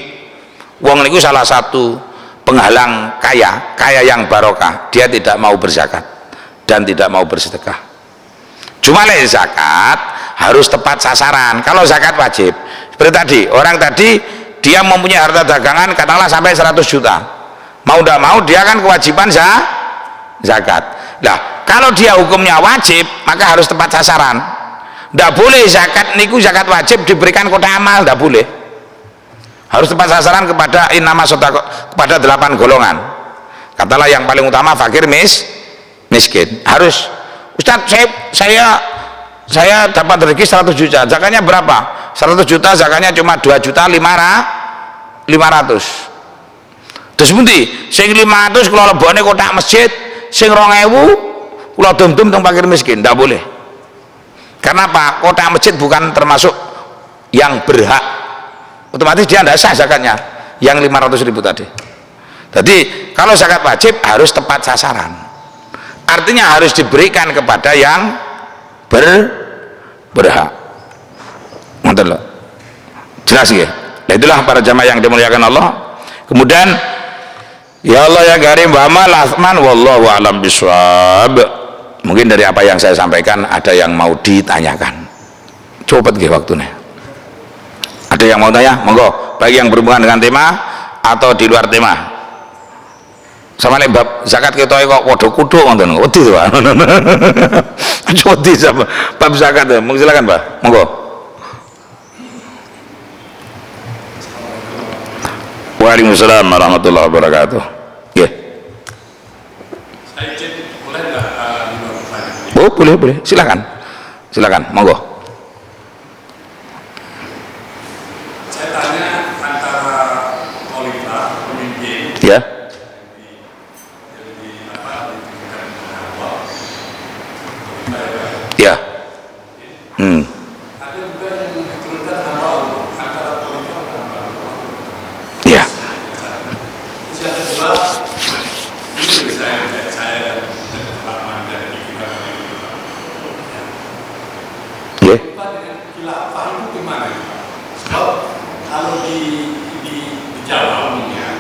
Wong niku salah satu penghalang kaya yang barokah, dia tidak mau berzakat dan tidak mau bersedekah. Cuma lek zakat harus tepat sasaran. Kalau zakat wajib seperti tadi, orang tadi dia mempunyai harta dagangan katakanlah sampai 100 juta, mau tidak mau dia kan kewajiban zakat. Nah kalau dia hukumnya wajib maka harus tepat sasaran. Tidak boleh zakat niku zakat wajib diberikan kotak amal, tidak boleh. Harus tepat sasaran kepada innama sodaqah, kepada 8 golongan. Katalah yang paling utama fakir miskin. Harus Ustadz saya dapat rezeki 100 juta, zakatnya berapa? 100 juta zakatnya cuma 2.500.000. Terus pundi? Sing 500 kula lebokne kotak masjid, sing 2.000 kula dum-dum teng fakir miskin, ndak boleh. Karena apa? Kotak masjid bukan termasuk yang berhak. Otomatis dia tidak sah zakatnya yang 500.000 tadi. Jadi kalau zakat wajib harus tepat sasaran, artinya harus diberikan kepada yang berhak. Mantap loh, jelas ya. Nah, itulah para jamaah yang dimuliakan Allah. Kemudian ya Allah ya Karim wa amal asman wallahu alam biswab. Mungkin dari apa yang saya sampaikan ada yang mau ditanyakan. Coba nggih waktune. Ada yang mau tanya? Monggo, baik yang berhubungan dengan tema atau di luar tema. Sama nek bab zakat ketoke kok padha kuthuk ngoten. Wedi to, Pak. Wedi sama bab zakat. Silakan, Pak. Monggo. Waalaikumsalam warahmatullahi wabarakatuh. Ya. Saya izin, boleh nggak Oh, boleh. Silakan, monggo. saya tanya antara khalifah pemimpin Ya. Ya. ada juga yang diturunkan hamba Allah antara khalifah dan hamba Allah. Ya. Terus yang kedua, ini saya dan teman-teman dari kita Ya. dengan khilafah itu gimana? Sebab kalau di Jawa umumnya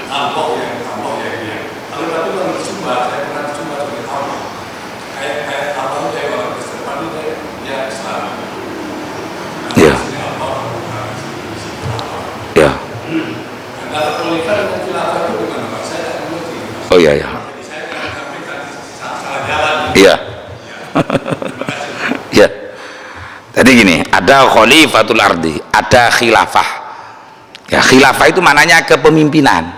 kelompok yang kalau tapi kalau di Sumba saya pernah di Sumba sebagai Allah kayak apa itu kayak orang Kristen itu dia Islam. Ya. Ya. Kalau khalifah dengan khilafah itu gimana Pak? Saya tidak mengerti. Oh ya. Jadi saya tidak sampaikan salah jalan. Iya. Ya. Jadi gini, ada khalifatul ardi, ada khilafah. Ya, khilafah itu maknanya kepemimpinan.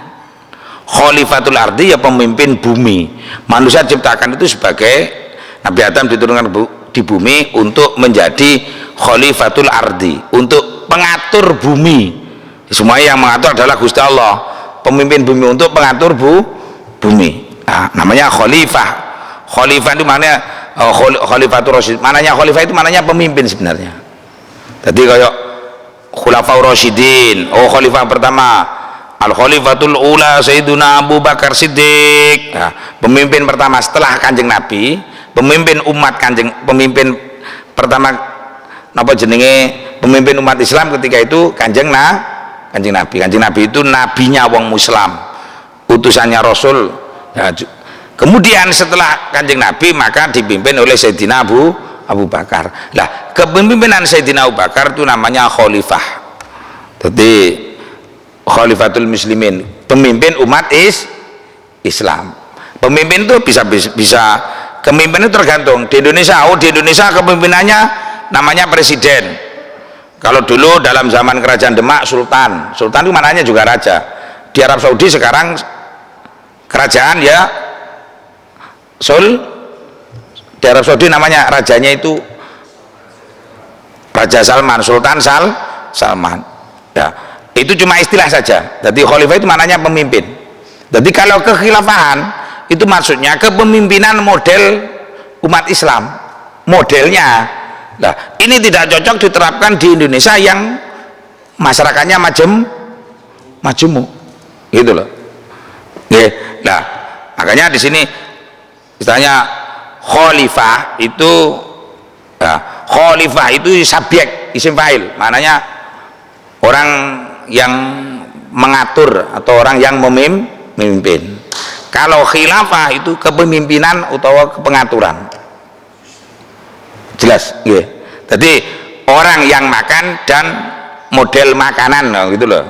Khalifatul ardi ya pemimpin bumi. Manusia diciptakan itu sebagai Nabi Adam diturunkan di bumi untuk menjadi khalifatul ardi, untuk pengatur bumi. Semua yang mengatur adalah Gusti Allah, pemimpin bumi untuk pengatur bumi. Nah, namanya khalifah. Khalifah itu maknanya khalifatul rasyid. Mananya khalifah itu mananya pemimpin sebenarnya. Jadi kayak khulafaur rasyidin. Oh, khalifah pertama al khalifatul ula sayyiduna Abu Bakar Siddiq. Nah, pemimpin pertama setelah Kanjeng Nabi, pemimpin umat pemimpin pertama napa jenenge pemimpin umat Islam ketika itu Kanjeng Nabi. Kanjeng Nabi itu nabinya wong Muslim, utusannya Rasul. Ya, kemudian setelah Kanjeng Nabi maka dipimpin oleh Sayyidina Abu Bakar. Nah, kepemimpinan Sayyidina Abu Bakar itu namanya khalifah. Jadi khalifatul muslimin, pemimpin umat Islam. Pemimpin itu bisa kepemimpinan itu tergantung. Di Indonesia kepemimpinannya namanya presiden. Kalau dulu dalam zaman kerajaan Demak sultan itu mananya juga raja. Di Arab Saudi sekarang kerajaan ya di Arab Saudi namanya rajanya itu Raja Salman, Sultan Salman. Ya, itu cuma istilah saja. Jadi khalifah itu maknanya pemimpin. Jadi kalau kekhilafahan itu maksudnya kepemimpinan model umat Islam, modelnya. Nah, ini tidak cocok diterapkan di Indonesia yang masyarakatnya majemuk, gitu loh. Nah, makanya di sini Istilahnya khalifah itu khalifah itu subjek isim fa'il, maknanya orang yang mengatur atau orang yang memimpin. Kalau khilafah itu kepemimpinan atau kepengaturan. Jelas nggih. Jadi orang yang makan dan model makanan gitu loh.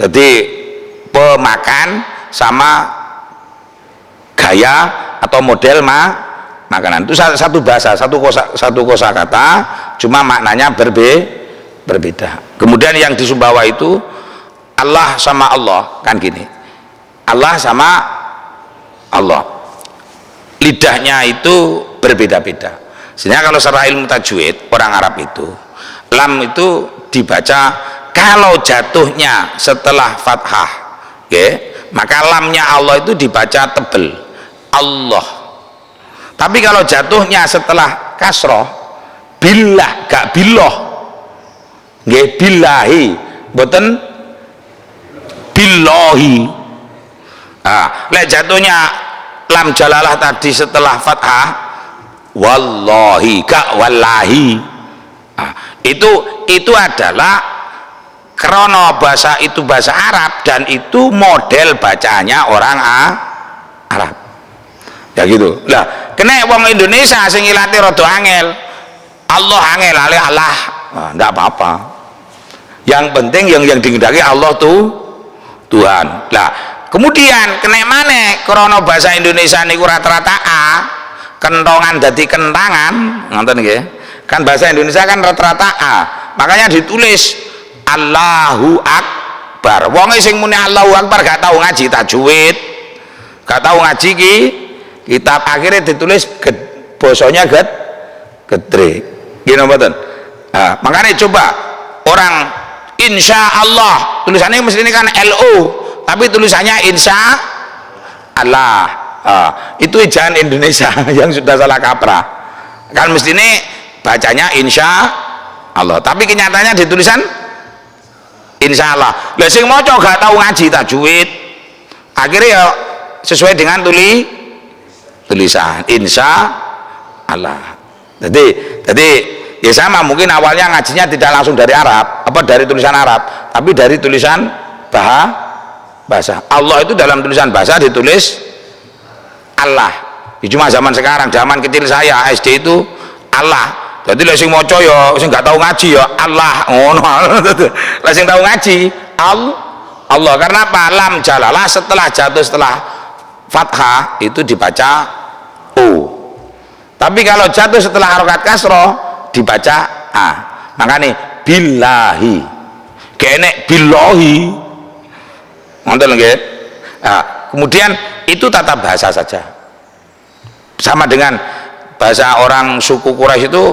Jadi pemakan sama gaya atau model makanan itu satu bahasa, satu kosakata, cuma maknanya berbeda. Kemudian yang di Sumbawa itu Allah sama Allah, kan gini, Allah sama Allah, lidahnya itu berbeda-beda. Sehingga kalau secara ilmu tajwid orang Arab itu lam itu dibaca kalau jatuhnya setelah fathah, maka lamnya Allah itu dibaca tebel Allah. Tapi kalau jatuhnya setelah kasroh, billah gak billoh, billahi boten billahi. Lek jatuhnya lam jalalah tadi setelah fathah, wallahi gak wallahi. Itu adalah krono bahasa itu bahasa Arab dan itu model bacanya orang Arab. Ya gitu. Lah, kena wong Indonesia sing ilate rada angel. Allah angel ale Allah. Enggak apa-apa. Yang penting yang dikehendaki Allah tuh Tuhan. Lah, kemudian kena maneh krana bahasa Indonesia niku rata-rata A, kentongan dadi kentangan, ngoten nggih. Kan bahasa Indonesia kan rata-rata A. Makanya ditulis Allahu Akbar. Wong sing muni Allahu Akbar gak tahu ngaji tajwid, gak tahu ngaji kitab, akhirnya ditulis bosanya gedre. Gini mboten. Makanya coba orang insya Allah tulisannya mesti ini kan LO, tapi tulisannya insya Allah. Itu ejaan Indonesia yang sudah salah kaprah. Kan mesti ini bacanya insya Allah, tapi kenyataannya ditulisan insya Allah. Lah sing maca gak tahu ngaji tajwid, akhirnya ya sesuai dengan tulisan insya Allah. Jadi ya sama, mungkin awalnya ngajinya tidak langsung dari Arab, dari tulisan Arab, tapi dari tulisan bahasa. Allah itu dalam tulisan bahasa ditulis Allah. Ya, cuma zaman sekarang, zaman kecil saya SD itu Allah. Jadi lah sing maca ya sing gak tahu ngaji ya Allah ngono. Lah sing tahu ngaji Allah. Karena apa? Lam jalalah setelah jatuh setelah fathah itu dibaca O. Tapi kalau jatuh setelah harokat kasroh dibaca A. Makanya billahi. Kene billahi. Ngoten nggih. Kemudian itu tata bahasa saja. Sama dengan bahasa orang suku Quraisy itu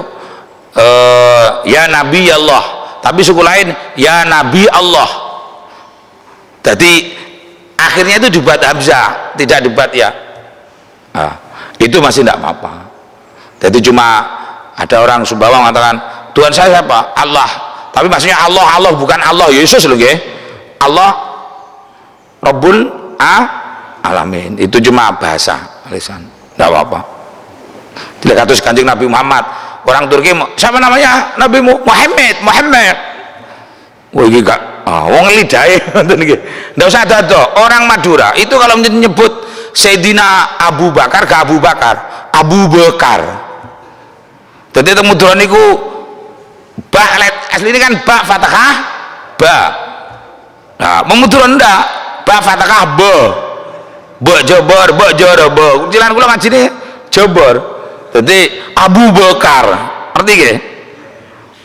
ya Nabi Allah, tapi suku lain ya Nabi Allah. Jadi akhirnya itu dibuat hamzah, tidak dibuat ya. Itu masih tidak apa-apa. Jadi cuma ada orang Sumbawa mengatakan Tuhan saya siapa? Allah. Tapi maksudnya Allah bukan Allah Yesus loh nggih. Allah Rabbul Alamin. Itu cuma bahasa lisan. Tidak apa-apa. Tidak katus Kanjeng Nabi Muhammad. Orang Turki siapa namanya? Nabi Muhammad. Wah ini gak wong lidahe ngoten nggih. Ndak usah dado. Orang Madura itu kalau menyebut Sayyidina Abu Bakar gak Abu Bakar, Abu Bakar. Jadi teng Madura niku ba asli ini kan ba fathah ba. Nah, Madura ndak ba fathah ba. Ba Jobor, ba Joro, ba. Jalan kula ngajine Jobor. Jadi Abu Bakar, ngerti nggih?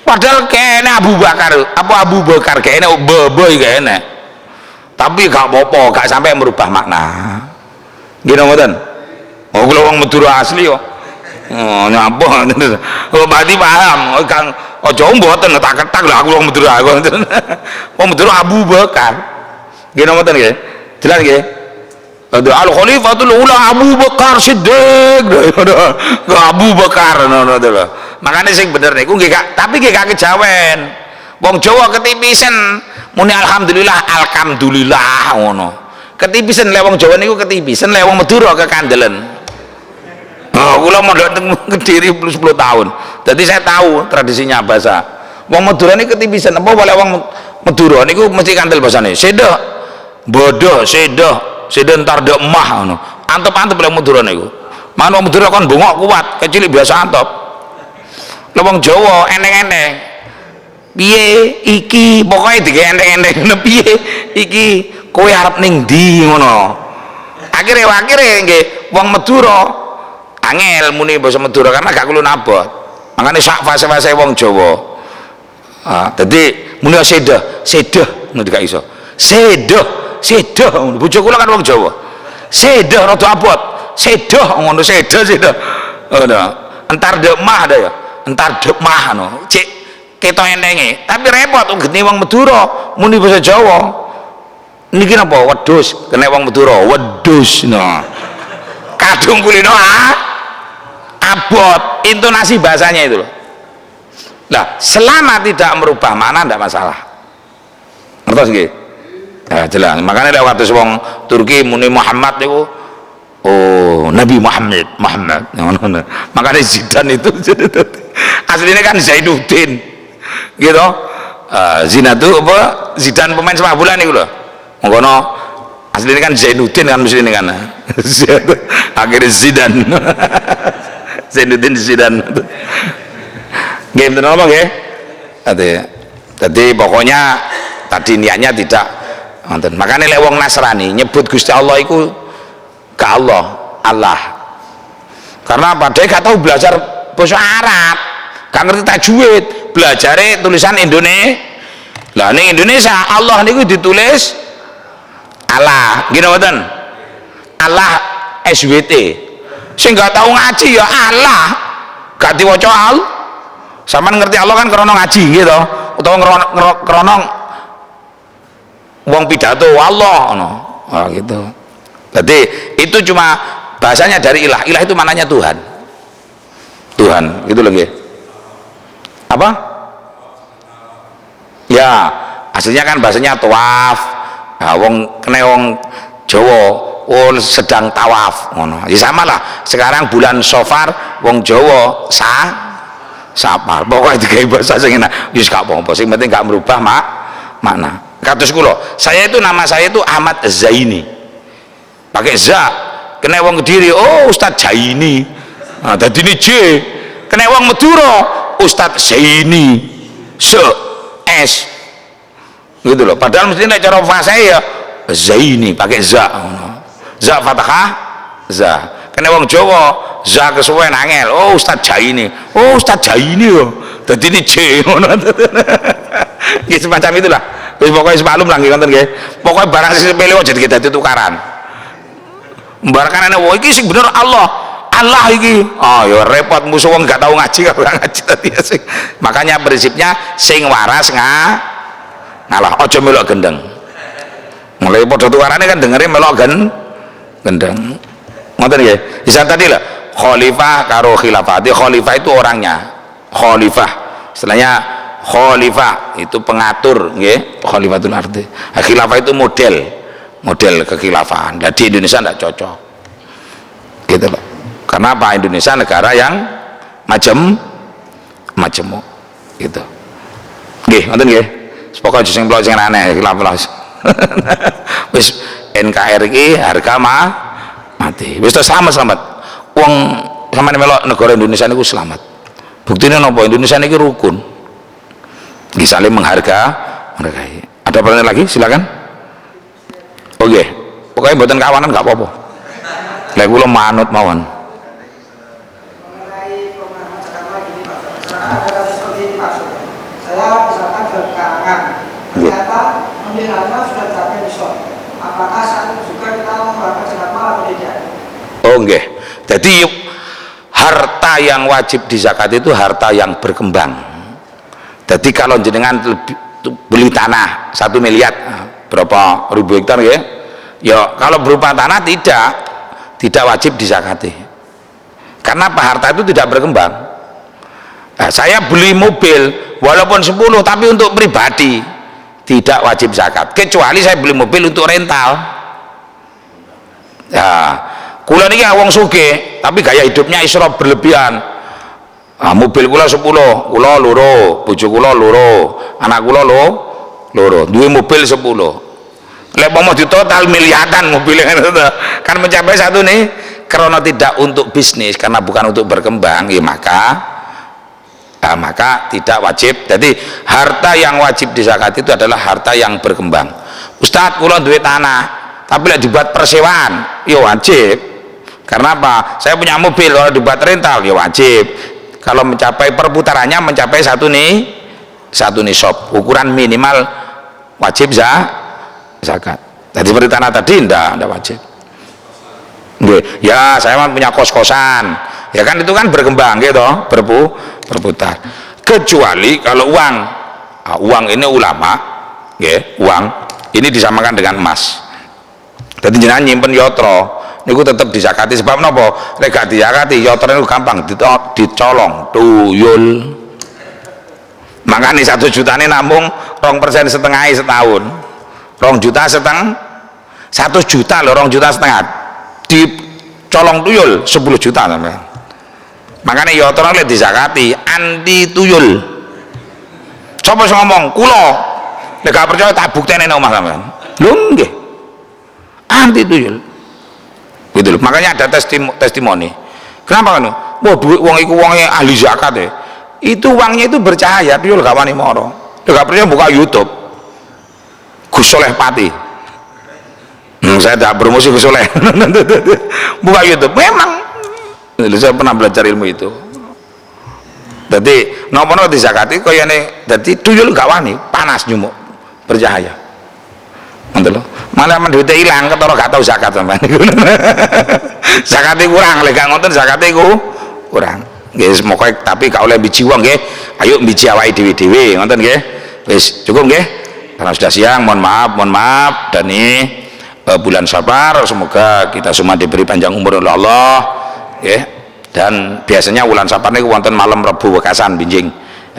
Padahal kene Abu Bakar, Abu Bakar kene bebo kene. Tapi gak apa-apa, gak sampai merubah makna. Gini ngoten. Oh kula wong Madura asli kok. Oh nyapa. Oh berarti paham. Kang aja mboten tak ketak lho aku wong Madura. Wong Madura Abu Bakar. Gini ngoten nggih. Jelas nggih? Al Khalifatul Ula Abu Bakar Siddiq. Abu Bakar ngono to lho. Makane sing bener niku nggih tapi nggih gak kejawen. Wong Jawa ketipisen muni alhamdulillah ngono. Ketipisen lek wong Jawa niku ketipisen lek wong Madura kekandelen. kula mondok teng Kediri 10 tahun. Jadi saya tahu tradisinya bahasa. Wong Madura niku ketipisan apa oleh wong Madura niku mesti kantil basane. Sedo, bodoh, sedo entar ndek emah ngono. Antep-antep oleh Madura niku. Manuk Madura kon bongok kuat, kecil biasa antep. Lah wong Jawa eneng-eneng. Piye iki pokoke dige eneng-eneng piye iki kowe arep ning ndi ngono. Akhire nggih wong Madura angel muni basa Madura karena gak kulo nabot. Makane sak fase-fase wong Jawa. Jadi muni sedo ngono gak iso. Sedo bojo kula kan wong Jawa. Sedo rada abot. Sedo ngono sedo. Ngono. Entar ndek mah ada ya. Entar ndek mah ngono. Cek ketok entenge. Tapi repot geni wong Madura muni basa Jawa. Niki napa wedhus kena wong Madura wedhus no. Kadung kulino abot intonasi bahasanya itu loh. Nah, selama tidak merubah makna tidak masalah. Ngertos nggih? Ya jelas. Makanya lewat wong Turki muni Muhammad niku oh Nabi Muhammad. Makanya Zidane itu aslinya kan Zainuddin. Gitu. Zina itu apa? Zidane pemain sepak bola niku lho. Monggono aslinya kan Zainuddin kan mesti ini kan. Akhirnya Zidane. Zainuddin Zidane. Nggih mboten apa nggih? Jadi pokoknya tadi niatnya tidak wonten. Makane lek wong Nasrani nyebut Gusti Allah iku ke Allah. Karena apa? Dia gak tahu belajar bahasa Arab. Gak ngerti tajwid, belajare tulisan Indonesia. Lah ning Indonesia Allah niku ditulis Allah. Nggih mboten? Allah SWT. Sing gak tahu ngaji ya Allah. Gak diwaca al. Sampeyan ngerti Allah kan krana ngaji gitu utawa krana wong pidato Allah ngono. Gitu. Jadi itu cuma bahasanya dari ilah. Ilah itu maknanya Tuhan. Tuhan, gitu loh nggih. Apa? Ya, aslinya kan bahasanya tawaf. Nah, wong kene wong Jawa sedang tawaf ngono. Ya sama lah. Sekarang bulan Safar wong Jawa sapar pokoknya digawe bahasa sing enak wis gak apa-apa sing penting gak merubah makna. Kados kula saya itu nama saya itu Ahmad Zaini pakai za kena wong Kediri oh Ustadz Zaini dadi ini J kena wong Madura Ustadz Zaini S gitu loh padahal mesti nek cara fase ya Zaini pakai za fathah za kena wong Jawa za kesuwen angel oh Ustadz Jaini yo dadi ini J ngono nggih semacam itulah wis pokoke semalum lah nggih ngoten nggih pokoke barang sing sepele aja dadi tukaran mbarakan ana iki sing bener Allah iki ya repot musuh wong gak tau ngaji gak ngaji tadi sing makanya prinsipnya sing waras ngalah aja melok gendeng mulai padha tukarane kan dengere melok gendeng ngoten nggih bisa tadi lah khalifah karo khilafah. Khalifah itu orangnya khalifah istilahnya khalifah itu pengatur nggih khalifatul ardi. Khilafah itu model kekhilafahan. Nah, di Indonesia tidak cocok gitu loh karena apa Indonesia negara yang macam gitu nggih ngoten nggih pokoke aja sing plok sing aneh khilafah wis NKRI harga mati wis selamat wong sampeyan melok negara Indonesia niku selamat buktinya napa Indonesia niki rukun nggih saling menghargai. Ada pertanyaan lagi silakan. Oke pokoknya mboten kawanan gak apa-apa lek kula manut mawon. Mengenai pemahaman sekarang gini Pak ada seperti ini Pak saya misalkan berkarangan ternyata pembelaannya sudah capai di son apakah saat itu juga kita melakukan zakat mal atau tidak? Oh nggih. Jadi harta yang wajib dizakat itu harta yang berkembang. Jadi kalau jenengan beli tanah 1 miliar berapa ribu hektar ya kalau berupa tanah tidak wajib dizakati. Karena apa harta itu tidak berkembang. Nah, saya beli mobil walaupun 10 tapi untuk pribadi tidak wajib zakat kecuali saya beli mobil untuk rental. Ya kula niki wong sugih tapi gaya hidupnya israf berlebihan. Mobil kula 10, kula loro, bojo kula loro, anak kula loro, duwe mobil 10. Lek mau di total miliaran mobilnya kan mencapai satu nih, karena tidak untuk bisnis, karena bukan untuk berkembang, ya maka tidak wajib. Jadi harta yang wajib dizakati itu adalah harta yang berkembang. Ustadz, kula duwe tanah, tapi lek dibuat persewaan, ya wajib. Karena apa? Saya punya mobil, kalau dibuat rental, ya wajib. Kalau mencapai perputarannya mencapai satu nisab, ukuran minimal wajib zakat. Jadi seperti tanah tadi ndak wajib. Ya saya punya kos-kosan, ya kan itu kan berkembang gitu, berputar. Kecuali kalau uang ini ulama, ya, uang ini disamakan dengan emas. Jadi jenengan nyimpen yotro, niku tetap dizakati. Sebab napa? Lek gak dizakati yotro itu gampang dicolong, tuyul. Makanya 1 juta ini namung 2% setengah setahun. 2,5 juta 1 juta loh, 2,5 juta dicolong tuyul 10 juta sampean. Makanya yotro lek dizakati anti tuyul. Coba ngomong kula lek gak percaya tak bukteni nang omah sampean. Lho nggih. Anti tuyul. Gitu loh. Makanya ada testimoni. Kenapa kan? Wah, duit wong iku wonge ahli zakat ya. Itu uangnya itu bercahaya, tuyul gak wani moro. Lek gak percaya buka YouTube. Gus Soleh Pati. Saya tidak promosi Gus Soleh. Buka YouTube. Memang saya pernah belajar ilmu itu. Jadi nopo-nopo dizakati koyane dadi tuyul gak wani, panas nyumuk, bercahaya. Ngoten lho. Malah duwite ilang ketara gak tau zakat sampean. Zakate kurang, lek gak ngoten zakate kurang. Nggih semoga tapi gak oleh biji wong nggih. Ayo biji awake dhewe-dhewe ngoten nggih. Wis cukup nggih. Karena sudah siang, mohon maaf dan ini bulan Sabar, semoga kita semua diberi panjang umur oleh Allah, ya. Dan biasanya bulan Sabar ini wonten malam Rebu Wekasan binjing.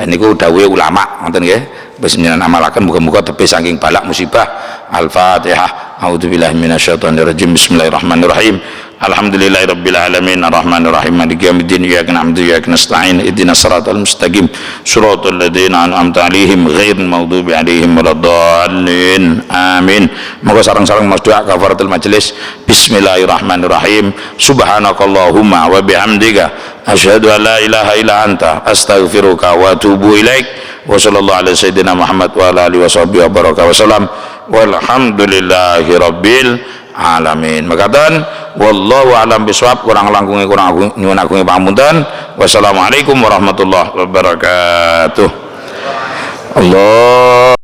Niku dawuhe ulama, wonten nggih. Wis njenengan amalaken muga-muga tebih saking balak musibah. Al-Fatihah. A'udzubillahi minasyaitonirrajim. Bismillahirrahmanirrahim. Alhamdulillahirabbil alamin arrahmanir rahim maliki yaumiddin iyyaka na'budu wa iyyaka nasta'in ihdinas siratal mustaqim siratal ladzina an'amta 'alaihim ghairil maghdubi 'alaihim waladdallin amin. Moga sareng-sareng mas doa kafaratul majelis. Bismillahirrahmanirrahim. Subhanakallahumma wa bihamdika asyhadu an la ilaha illa anta astaghfiruka wa atubu ilaik. Wa sallallahu ala sayyidina Muhammad wa ala alihi washabbihi wa baraka wasallam walhamdulillahi rabbil alamin. Makaten wallahu alam bisawab, kurang langkunge kurang nyuwun agunge pamunten. Wassalamualaikum warahmatullahi wabarakatuh. Allah